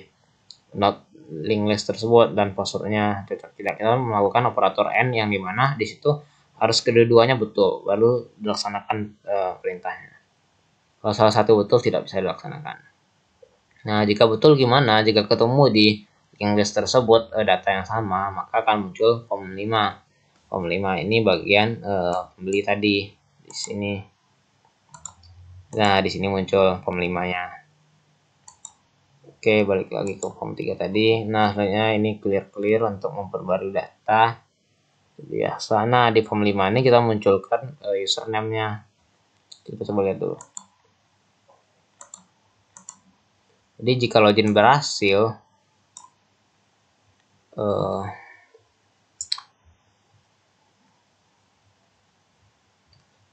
not link list tersebut, dan passwordnya cocok tidak. Kita melakukan operator N yang dimana di situ harus kedua-duanya betul baru dilaksanakan perintahnya. Kalau salah satu betul tidak bisa dilaksanakan. Nah jika betul gimana? Jika ketemu di link list tersebut data yang sama, maka akan muncul form 5. Form 5 ini bagian pembeli tadi di sini. Nah di sini muncul form 5-nya. Oke, balik lagi ke form 3 tadi. Nah, selanjutnya ini clear untuk memperbarui data. Biasa. Nah, di form 5 ini kita munculkan username-nya. Kita coba lihat dulu. Jadi jika login berhasil,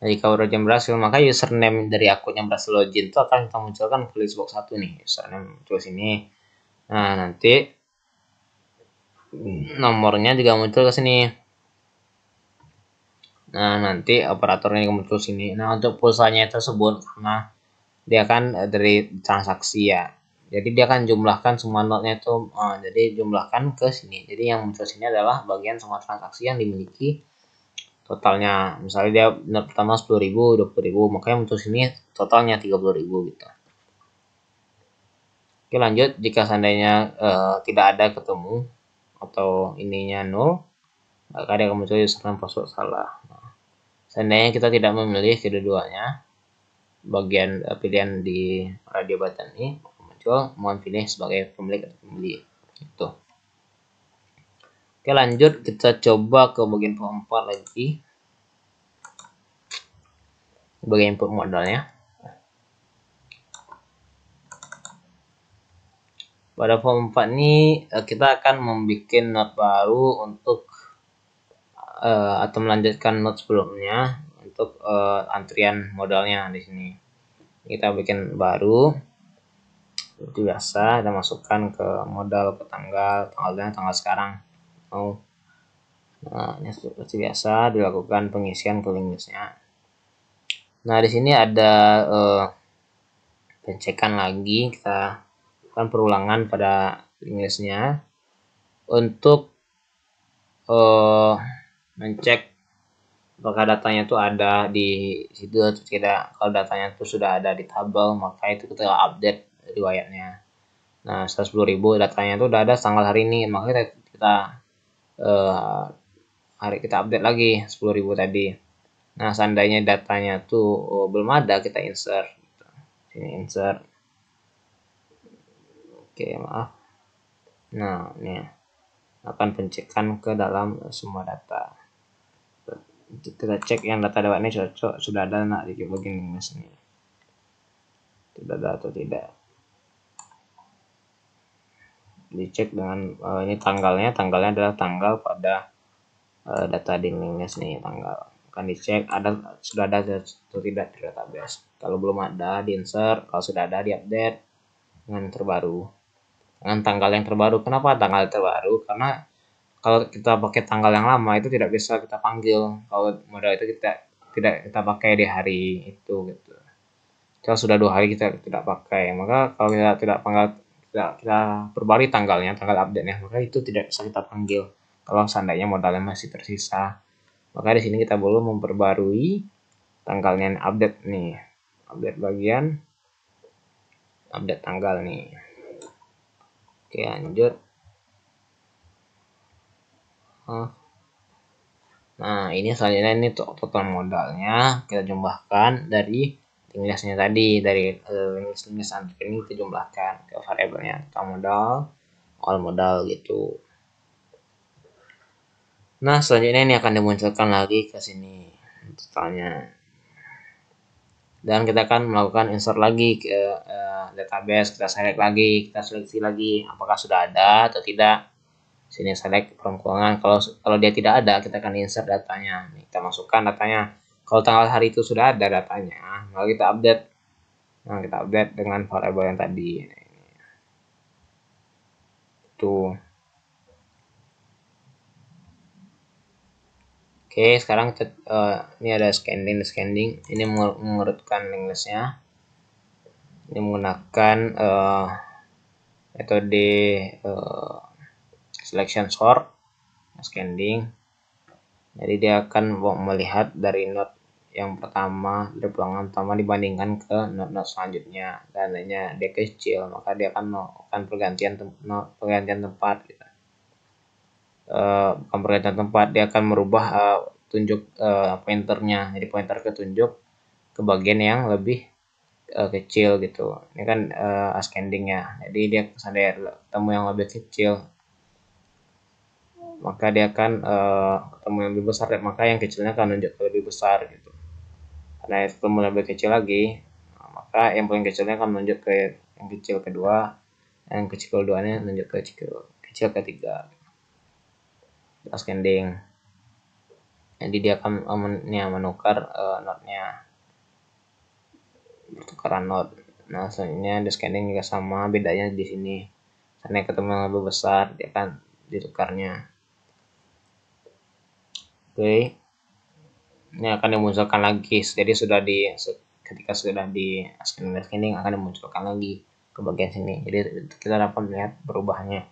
jika login berhasil, maka username dari akun yang berhasil login itu akan kita munculkan ke list box 1 nih. Username muncul sini. Nah, nanti nomornya juga muncul ke sini. Nah, nanti operatornya juga muncul sini. Nah, untuk pulsanya tersebut, karena dia kan dari transaksi ya, jadi dia akan jumlahkan semua notnya itu, jadi jumlahkan ke sini. Jadi yang muncul sini adalah bagian semua transaksi yang dimiliki totalnya. Misalnya dia not pertama 10.000, 20.000, makanya muncul sini totalnya 30.000 gitu. Oke, lanjut. Jika seandainya tidak ada ketemu atau ininya 0, maka dia akan muncul username password salah. Nah, seandainya kita tidak memilih kedua-duanya, bagian pilihan di radio button ini muncul mohon pilih sebagai pemilik atau pembeli itu. Oke, lanjut kita coba ke bagian form 4 lagi, bagian input modalnya. Pada form 4 ini kita akan membuat note baru untuk atau melanjutkan note sebelumnya untuk antrian modalnya. Di sini kita bikin baru seperti biasa, kita masukkan ke modal, ke tanggal sekarang. Nah, ini seperti biasa dilakukan pengisian ke link listnya. Nah, di sini ada pengecekan lagi, kita lakukan perulangan pada link listnya untuk mencek apakah datanya itu ada di situ atau tidak. Kalau datanya itu sudah ada di tabel, maka itu kita update riwayatnya. Nah, 110.000 datanya itu udah ada tanggal hari ini, maka kita update lagi 10.000 tadi. Nah, seandainya datanya tuh belum ada, kita insert. Sini insert. Oke, maaf. Nah, ini akan pencekan ke dalam semua data. Kita cek yang data ini cocok, sudah ada nak di bagian ini. Sudah ada atau tidak. Dicek dengan ini tanggalnya adalah tanggal pada data di linknya nih, tanggal akan dicek sudah ada atau tidak di database. Kalau belum ada di insert, kalau sudah ada di update dengan terbaru, dengan tanggal yang terbaru. Kenapa tanggal terbaru? Karena kalau kita pakai tanggal yang lama itu tidak bisa kita panggil. Kalau modal itu tidak kita pakai di hari itu gitu. Kalau sudah 2 hari kita tidak pakai, maka kalau kita tidak panggil, tidak kita perbarui tanggalnya, tanggal update-nya, maka itu tidak bisa kita panggil. Kalau seandainya modalnya masih tersisa, maka di sini kita perlu memperbarui tanggalnya, update nih, update bagian update tanggal nih. Oke, lanjut. Nah, ini selanjutnya ini total modalnya kita jumlahkan dari list-nya tadi, dari list ini kita jumlahkan ke variabelnya total modal, awal modal gitu. Nah, selanjutnya ini akan dimunculkan lagi ke sini totalnya. Dan kita akan melakukan insert lagi ke database, kita select lagi, kita seleksi lagi apakah sudah ada atau tidak. Sini select from keuangan. Kalau dia tidak ada, kita akan insert datanya. Nih, kita masukkan datanya. Kalau tanggal hari itu sudah ada datanya, maka kita update. Nah, kita update dengan variabel yang tadi. Tuh. Oke, sekarang kita, ini ada scanning. Ini mengurutkan link listnya. Ini menggunakan metode selection sort, scanning. Jadi dia akan melihat dari node yang pertama, dari pulangan pertama dibandingkan ke node-node selanjutnya, dan lainnya dia kecil, maka dia akan melakukan pergantian tempat gitu. Bukan pergantian tempat, dia akan merubah tunjuk pointernya, jadi pointer ketunjuk ke bagian yang lebih kecil gitu. Ini kan ascending ya, jadi dia seandainya ketemu yang lebih kecil, maka dia akan ketemu yang lebih besar, maka yang kecilnya akan menunjuk ke lebih besar gitu. Karena ketemu lebih kecil lagi, maka yang paling kecilnya akan menunjuk ke yang kecil kedua, yang kecil keduanya menunjuk ke kecil ketiga. Ascending. Jadi dia akan menukar node-nya, pertukaran node. Nah, selanjutnya descending juga sama, bedanya di sini. Karena ketemu yang lebih besar, dia akan ditukarnya. Oke. Ini akan dimunculkan lagi. Jadi ketika sudah di scanning akan dimunculkan lagi ke bagian sini. Jadi kita dapat melihat perubahannya.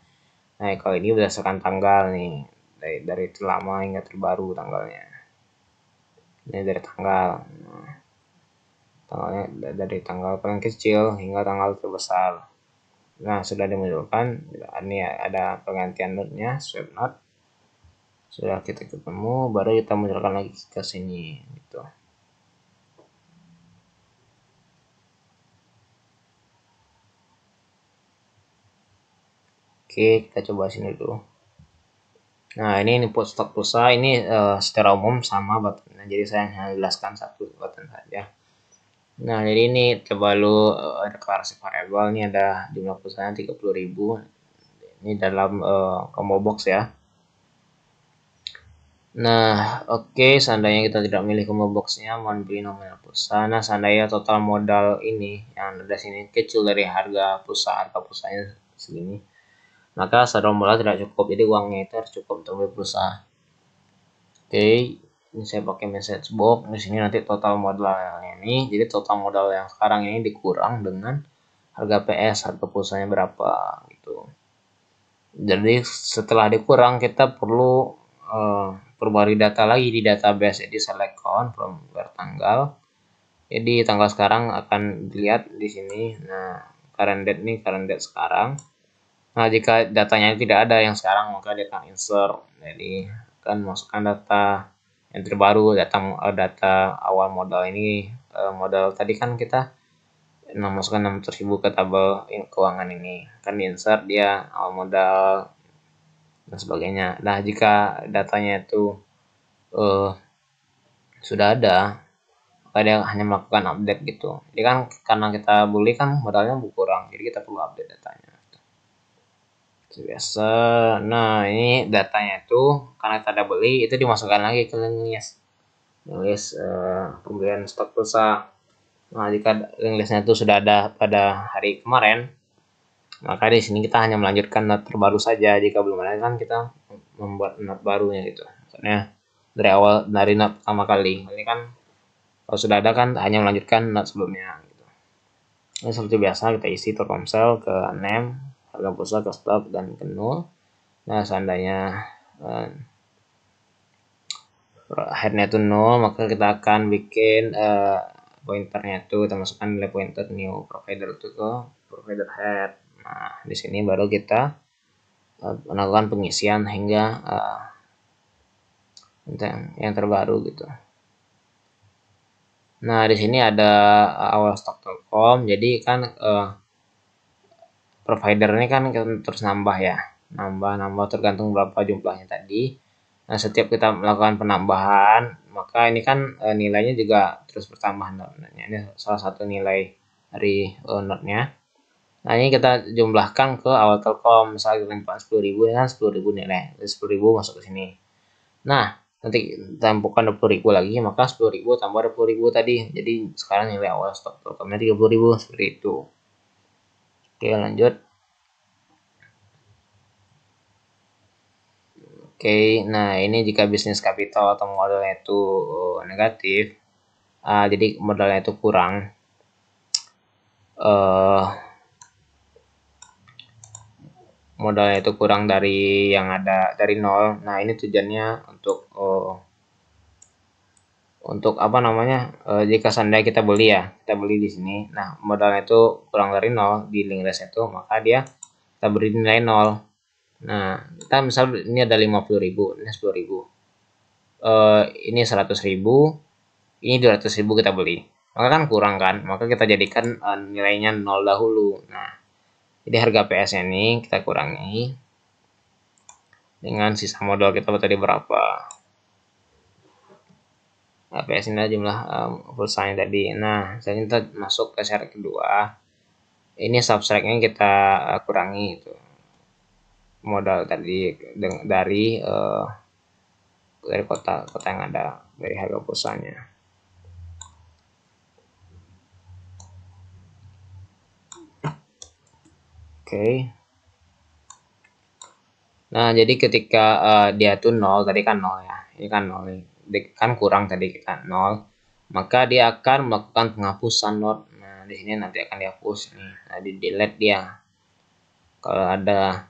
Nah, kalau ini berdasarkan tanggal nih, dari terlama hingga terbaru tanggalnya. Ini dari tanggal. Nah, tanggalnya dari tanggal paling kecil hingga tanggal terbesar. Nah, sudah dimunculkan. Ini ada pergantian node-nya, swap node. Sudah kita ketemu, baru kita munculkan lagi ke sini gitu. Oke, kita coba sini dulu. Nah, ini input stok pulsa ini secara umum sama buttonnya, jadi saya hanya jelaskan satu button saja. Nah, jadi ini coba lu deklarasi variabel, ini ada jumlah pulsanya 30.000. Ini dalam combo box ya. Nah, oke, seandainya kita tidak milih combo boxnya, mohon beli nominal pulsa. Nah, seandainya total modal ini yang ada sini kecil dari harga pulsanya segini, maka saldo modal tidak cukup, jadi uangnya itu harus cukup untuk beli pulsa. Oke, ini saya pakai message box. Di sini nanti total modalnya ini, jadi total modal yang sekarang ini dikurang dengan harga PS, harga pulsanya berapa gitu. Jadi setelah dikurang, kita perlu perbarui data lagi di database. Jadi select count from tanggal. Jadi tanggal sekarang akan dilihat di sini. Nah, current date sekarang. Nah, jika datanya tidak ada yang sekarang, maka dia akan insert. Jadi akan masukkan data yang terbaru, data awal modal ini. Modal tadi kan kita masukkan 600.000 ke tabel keuangan ini, kan insert dia awal modal dan sebagainya. Nah, jika datanya itu sudah ada, maka dia hanya melakukan update gitu. Jadi kan karena kita beli kan modalnya berkurang, jadi kita perlu update datanya. Biasa. Nah, ini datanya itu karena kita ada beli, itu dimasukkan lagi ke list pembelian stok pulsa. Nah, jika list listnya itu sudah ada pada hari kemarin, Maka di sini kita hanya melanjutkan not terbaru saja. Jika belum ada kan kita membuat not barunya gitu. Maksudnya dari awal, dari not pertama kali. Ini kan kalau sudah ada kan hanya melanjutkan not sebelumnya gitu. Ini seperti biasa kita isi Telkomsel ke name, harga pulsa ke stop dan ke nol. Nah seandainya headnya itu 0, maka kita akan bikin pointernya itu, kita masukkan nilai pointer new provider itu ke provider head. Nah di sini baru kita melakukan pengisian hingga yang terbaru gitu. Nah di sini ada awal stok Telkom, jadi kan provider ini kan terus nambah ya, nambah tergantung berapa jumlahnya tadi. Nah setiap kita melakukan penambahan, maka ini kan nilainya juga terus bertambah notnya. Ini salah satu nilai dari notnya. Nah ini kita jumlahkan ke awal Telkom, misalnya kita 10.000 ya kan 10.000 nilai, 10.000 masuk ke sini. Nah nanti tambahkan 20.000 lagi, maka 10.000 tambah 20.000 tadi, jadi sekarang nilai awal stok Telkomnya 30.000 seperti itu. Oke lanjut. Oke, nah ini jika bisnis kapital atau modalnya itu negatif, jadi modalnya itu kurang, modalnya itu kurang dari yang ada dari nol. Nah ini tujuannya untuk apa namanya? Jika seandainya kita beli di sini, nah modalnya itu kurang dari nol di link list itu, maka kita beri nilai nol. Nah kita misal ini ada 50.000, ini 10.000, ini 100.000, ini 200.000 kita beli, maka kan kurang kan, maka kita jadikan nilainya 0 dahulu. Nah jadi harga PS ini kita kurangi dengan sisa modal kita tadi berapa. Nah, PS ini adalah jumlah pulsanya tadi. Nah selanjutnya kita masuk ke syarat kedua, ini subtract-nya kita kurangi itu modal tadi dari kota yang ada, dari harga pulsanya. Oke. Nah jadi ketika dia tuh 0, tadi kan 0 ya, ini kan 0 kan kurang tadi kita 0, maka dia akan melakukan penghapusan not. Nah di sini nanti akan dihapus nih, nah di delete dia kalau ada.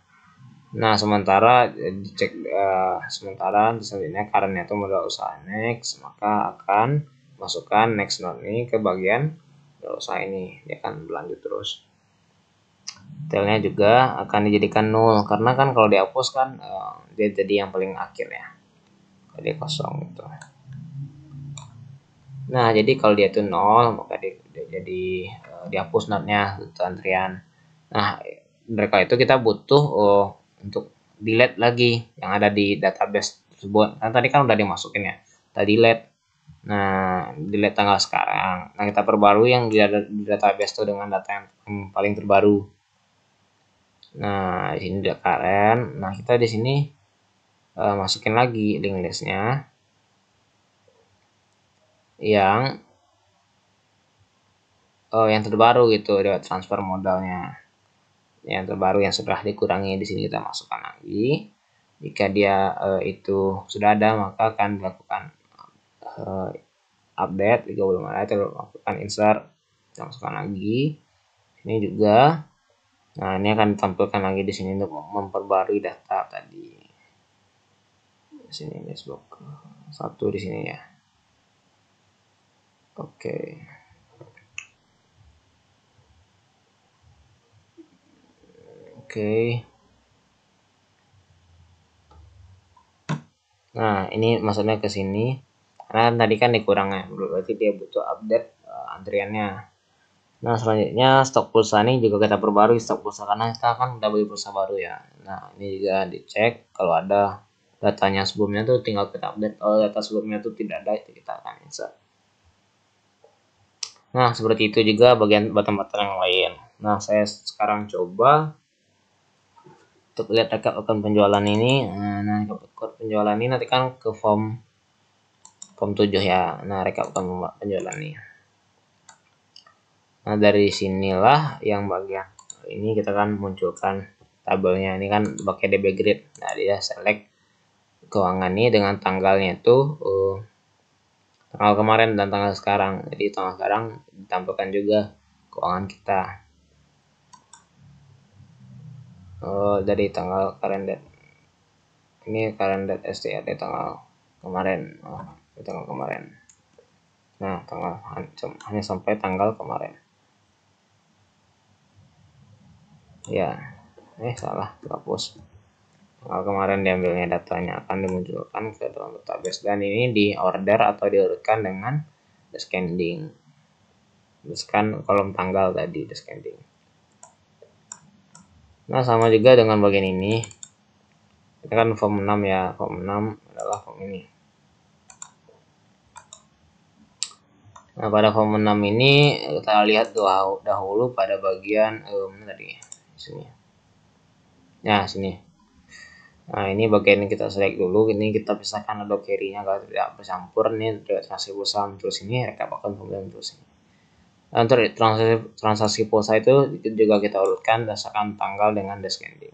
Nah sementara dicek sementara selanjutnya karena itu modal usaha next, maka akan masukkan next note ini ke bagian modal usaha ini, dia akan berlanjut terus. Detailnya juga akan dijadikan 0 karena kan kalau dihapus kan dia jadi yang paling akhir ya, jadi kosong gitu. Nah jadi kalau dia itu 0, maka dia jadi dihapus notnya itu antrian. Nah dari itu kita butuh untuk delete lagi yang ada di database tersebut. Nah tadi kan udah dimasukin ya, kita delete. Nah delete tanggal sekarang, nah kita perbarui yang di database itu dengan data yang paling terbaru. Nah di sini udah karen. Nah kita di sini masukin lagi link listnya yang terbaru gitu, ada transfer modalnya yang terbaru yang sudah dikurangi. Di sini kita masukkan lagi. Jika dia itu sudah ada, maka akan dilakukan update. Jika belum ada, kita lakukan insert, kita masukkan lagi. Ini juga. Nah ini akan ditampilkan lagi di sini untuk memperbarui data tadi. Di sini Facebook 1 di sini ya. Oke. Oke. Nah ini maksudnya ke sini karena tadi kan dikurangnya, berarti dia butuh update antriannya. Nah selanjutnya stok pulsa ini juga kita perbarui stok pulsa karena kita kan udah beli pulsa baru ya. Nah ini juga dicek kalau ada datanya sebelumnya tuh tinggal kita update, kalau data sebelumnya tuh tidak ada itu kita akan insert. Nah seperti itu juga bagian button-button yang lain. Nah saya sekarang coba untuk lihat rekap akun penjualan ini. Nah rekap penjualan ini nanti kan ke form 7 ya. Nah rekap akun penjualan ini. Nah dari sinilah yang bagian ini kita kan munculkan tabelnya. Ini kan pakai DB Grid. Nah, dia select keuangan ini dengan tanggalnya itu tanggal kemarin dan tanggal sekarang. Jadi tanggal sekarang ditampilkan juga keuangan kita dari tanggal current date. Ini current date STR di tanggal kemarin. Di tanggal kemarin. Nah, tanggal hanya sampai tanggal kemarin. Ya, salah, hapus. Tanggal kemarin diambilnya, datanya akan dimunculkan ke dalam database, dan ini di order atau diurutkan dengan descending. Misalkan kolom tanggal tadi descending. Nah, sama juga dengan bagian ini. Ini kan form 6 ya, form 6 adalah form ini. Nah, pada form 6 ini kita lihat dahulu pada bagian mana tadi? Sini. Nah, sini. Nah, ini bagian yang kita select dulu. Ini kita pisahkan ada carry-nya kalau tidak bercampur. Ini transaksi pulsa terus ini rekap akun pembelian terus ini. Nah, untuk transaksi pulsa itu juga kita urutkan berdasarkan tanggal dengan descending.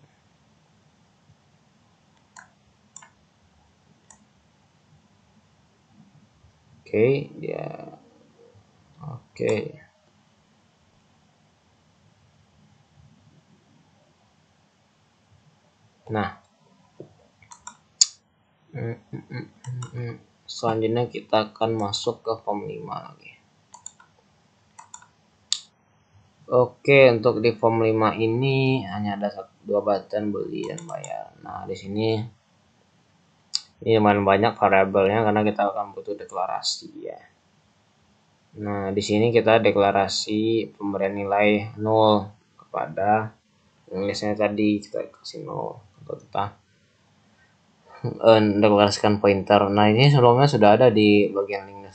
Oke, dia oke. Nah, selanjutnya kita akan masuk ke form 5 lagi. Oke, untuk di form 5 ini hanya ada dua button, beli dan bayar. Nah, di sini ini lumayan banyak variabelnya karena kita akan butuh deklarasi ya. Nah, di sini kita deklarasi pemberian nilai 0 kepada tulisnya tadi, kita kasih 0 atau kita deklarasikan pointer. Nah, ini sebelumnya sudah ada di bagian link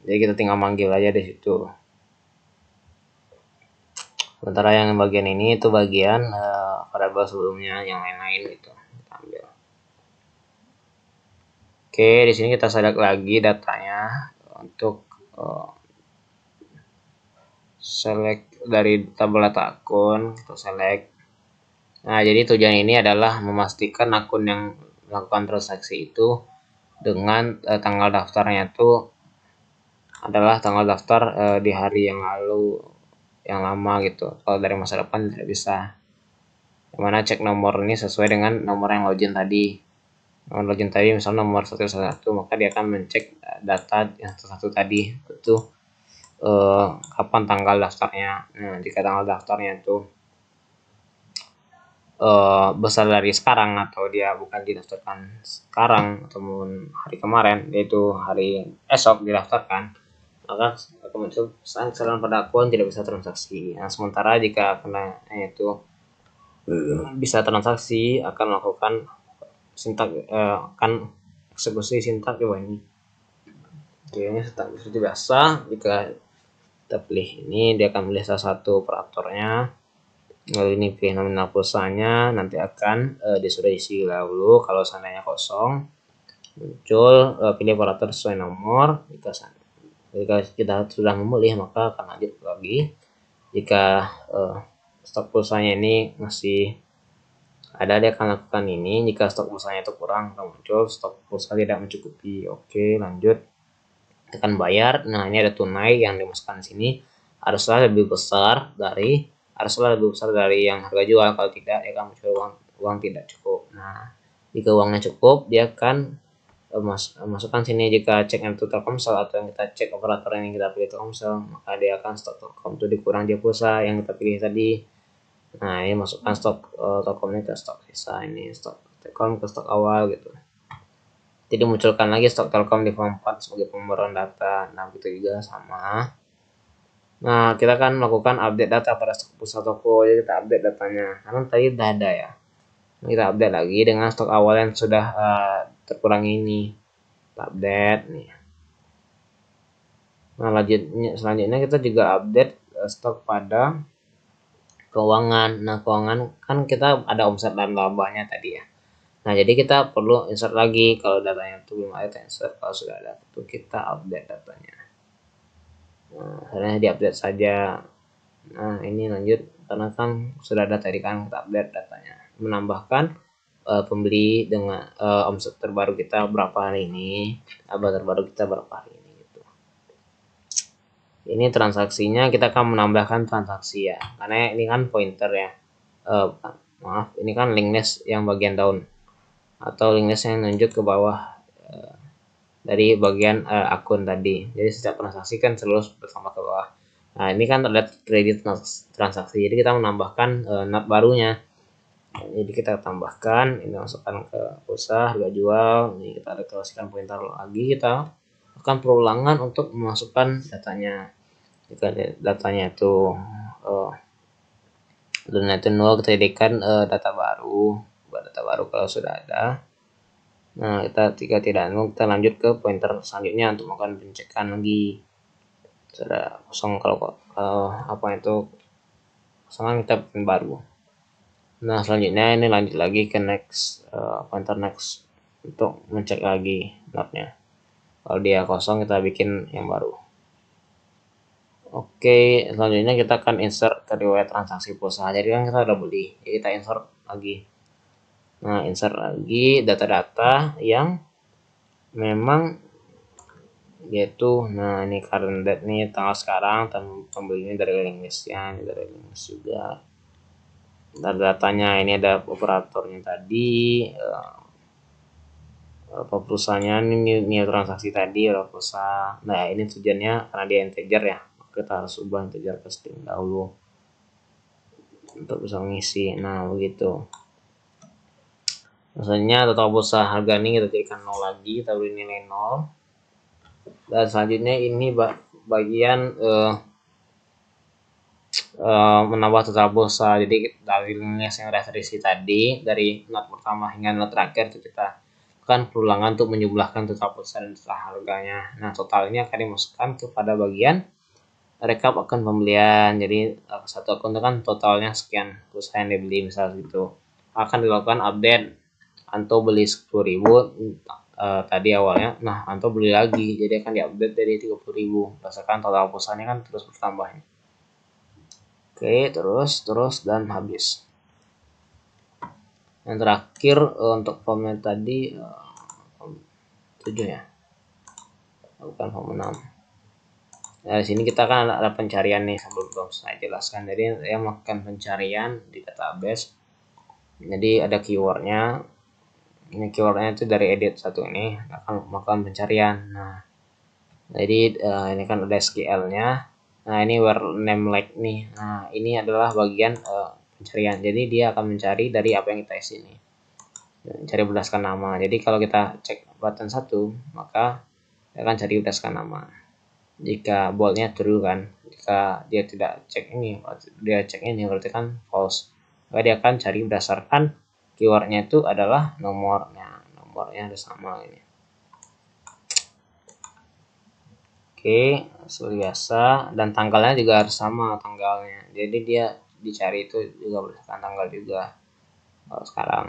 jadi kita tinggal manggil aja di situ. Sementara yang bagian ini itu bagian variabel sebelumnya, yang lain-lain itu kita ambil. Oke, di sini kita select lagi datanya untuk select dari tabel data akun, kita select. Nah, jadi tujuan ini adalah memastikan akun yang melakukan transaksi itu dengan tanggal daftarnya itu adalah tanggal daftar di hari yang lalu, yang lama gitu. Kalau dari masa depan tidak bisa. Yang mana cek nomor ini sesuai dengan nomor yang login tadi. Nomor login tadi misalnya nomor 111, maka dia akan mencek data yang satu tadi itu kapan tanggal daftarnya. Nah, jika tanggal daftarnya itu besar dari sekarang atau dia bukan didaftarkan sekarang ataupun hari kemarin, yaitu hari esok didaftarkan, maka muncul pesan kesalahan pada akun tidak bisa transaksi. Nah, sementara jika kena itu bisa transaksi, akan melakukan sintak akan eksekusi sintak ini. Ini seperti biasa, jika kita pilih ini dia akan pilih salah satu operatornya, lalu ini pilih nominal pulsanya, nanti akan disuruh isi dahulu. Kalau seandainya kosong muncul pilih operator sesuai nomor. Jika kita sudah memilih maka akan lanjut lagi. Jika stok pulsanya ini masih ada, dia akan lakukan ini. Jika stok pulsanya itu kurang, akan muncul stok pulsa tidak mencukupi. Oke, lanjut, tekan bayar. Nah, ini ada tunai yang dimasukkan di sini haruslah lebih besar dari yang harga jual. Kalau tidak, dia akan muncul uang tidak cukup. Nah, jika uangnya cukup, dia akan masukkan sini. Jika cek itu Telkomsel atau yang kita cek operator yang kita pilih Telkomsel, maka dia akan stok Telkom itu dikurang dia pulsa yang kita pilih tadi. Nah, ini masukkan stok Telkomnya ke stok sisa, ini stok Telkom ke stok awal gitu. Jadi munculkan lagi stok Telkom di form 4 sebagai pembaruan data. Nah, begitu juga sama. Nah, kita akan melakukan update data pada stok pulsa toko. Jadi kita update datanya karena tadi udah ada ya. Kita update lagi dengan stok awal yang sudah terkurang ini. Kita update nih. Nah, selanjutnya kita juga update stok pada keuangan. Nah, keuangan kan kita ada omset dan labanya tadi ya. Nah, jadi kita perlu insert lagi. Kalau datanya itu belum ada, insert. Kalau sudah ada, itu kita update datanya. Nah, caranya diupdate saja. Nah, ini lanjut karena kan sudah ada tadi kan kita update datanya, menambahkan pembeli dengan omset terbaru kita berapa hari ini, laba terbaru kita berapa hari ini gitu. Ini transaksinya kita akan menambahkan transaksi ya, karena ini kan pointer ya, maaf ini kan link list yang bagian down atau link list yang nunjuk ke bawah dari bagian akun tadi. Jadi setiap transaksi kan selalu bersama ke bawah. Nah ini kan terlihat kredit transaksi, jadi kita menambahkan not barunya. Jadi kita tambahkan, ini masukkan ke pulsa harga jual, ini kita deklarasikan pointer lagi, kita akan perulangan untuk memasukkan datanya. Jika datanya itu itu 0, kita jadikan data baru, buat data baru kalau sudah ada. Nah jika tidak nol, kita lanjut ke pointer selanjutnya untuk melakukan pengecekan lagi. Sudah kosong, kalau apa itu kosongan kita bikin baru. Nah selanjutnya ini lanjut lagi ke next, pointer next untuk mencek lagi notnya. Kalau dia kosong kita bikin yang baru. Oke, selanjutnya kita akan insert ke riwayat transaksi pulsa. Jadi kan kita udah beli, jadi kita insert lagi. Nah insert lagi data-data yang memang yaitu, nah ini current date nih, tanggal sekarang, pembelinya dari link list ya, ini dari link list juga. Datanya ini ada operatornya tadi, berapa perusahaannya, ini nilai transaksi tadi berapa pulsa. Nah ini tujuannya karena dia integer ya, kita harus ubah integer ke string dahulu untuk bisa mengisi. Nah begitu, misalnya total pulsa harga ini kita jadikan 0 lagi, kita beri nilai 0. Dan selanjutnya ini bagian menambah total pulsa. Jadi dari list yang referensi tadi, dari not pertama hingga not terakhir itu kita kan perulangan untuk menjumlahkan total pulsa dan total harganya. Nah totalnya akan dimasukkan kepada bagian rekap akun pembelian. Jadi satu akun itu kan totalnya sekian pulsa yang dibeli misal gitu, akan dilakukan update. Anto beli 10.000 tadi awalnya, nah Anto beli lagi, jadi akan diupdate dari 30.000 berdasarkan total pulsanya kan terus bertambah. Oke, terus dan habis. Yang terakhir untuk format tadi 7 ya, bukan form 6. Nah di sini kita kan ada pencarian nih, sebelum saya jelaskan. Jadi saya melakukan pencarian di database. Jadi ada keywordnya. Ini keywordnya itu dari edit satu ini akan melakukan pencarian. Nah jadi ini kan ada SQL-nya. Nah ini where name like nih. Nah ini adalah bagian pencarian. Jadi dia akan mencari dari apa yang kita isi ini, cari berdasarkan nama. Jadi kalau kita cek button 1, maka dia akan cari berdasarkan nama. Jika boldnya true kan, jika dia tidak cek ini, dia cek ini berarti kan false. Maka dia akan cari berdasarkan keywordnya itu adalah nomornya harus sama ini. Oke, seperti biasa, dan tanggalnya juga harus sama tanggalnya. Jadi dia dicari itu juga berdasarkan tanggal juga. Kalau sekarang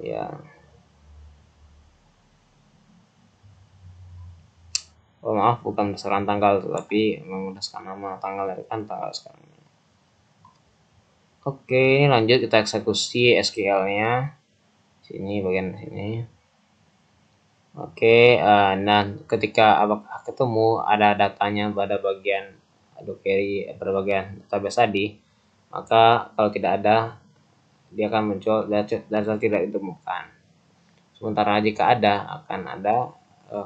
ya maaf, bukan berdasarkan tanggal tapi memang berdasarkan nama. Tanggal dari kan tanggal sekarang. Oke, ini lanjut kita eksekusi SQL-nya. Sini bagian sini. Oke, nah ketika apakah ketemu ada datanya pada bagian query pada bagian database tadi, maka kalau tidak ada dia akan muncul data tidak ditemukan. Sementara jika ada, akan ada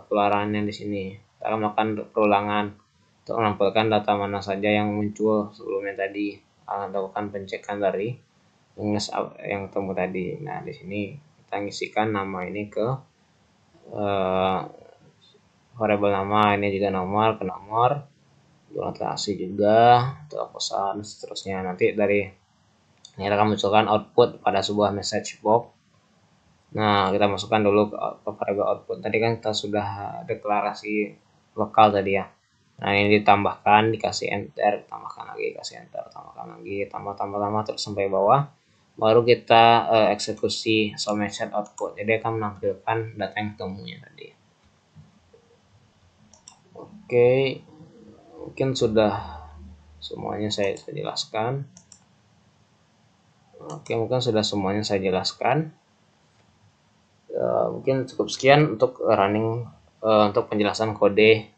keluarannya di sini. Kita akan melakukan perulangan untuk menampilkan data mana saja yang muncul sebelumnya tadi, lakukan pencekan dari yang ketemu tadi. Nah di sini kita ngisikan nama ini ke variabel nama, ini juga nomor ke nomor, notasi juga, atau pesan seterusnya. Nanti dari ini akan munculkan output pada sebuah message box. Nah kita masukkan dulu ke variabel output. Tadi kan kita sudah deklarasi lokal tadi ya. Nah ini ditambahkan, dikasih enter, tambahkan lagi, kasih enter, tambahkan lagi, tambah terus sampai bawah. Baru kita eksekusi show message output. Jadi akan menampilkan data yang ketemunya tadi. Oke, mungkin sudah semuanya saya jelaskan. Oke, mungkin sudah semuanya saya jelaskan. Mungkin cukup sekian untuk running untuk penjelasan kode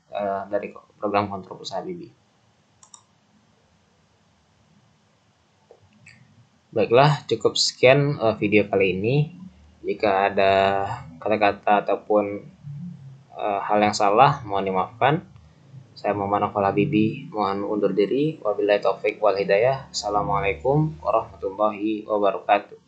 dari program kontrol pulsa Habibie. Baiklah, cukup sekian video kali ini. Jika ada kata-kata ataupun hal yang salah, mohon dimaafkan. Saya Muhammad Naufal Habibie, mohon undur diri. Wabillahi taufik wal hidayah. Assalamualaikum warahmatullahi wabarakatuh.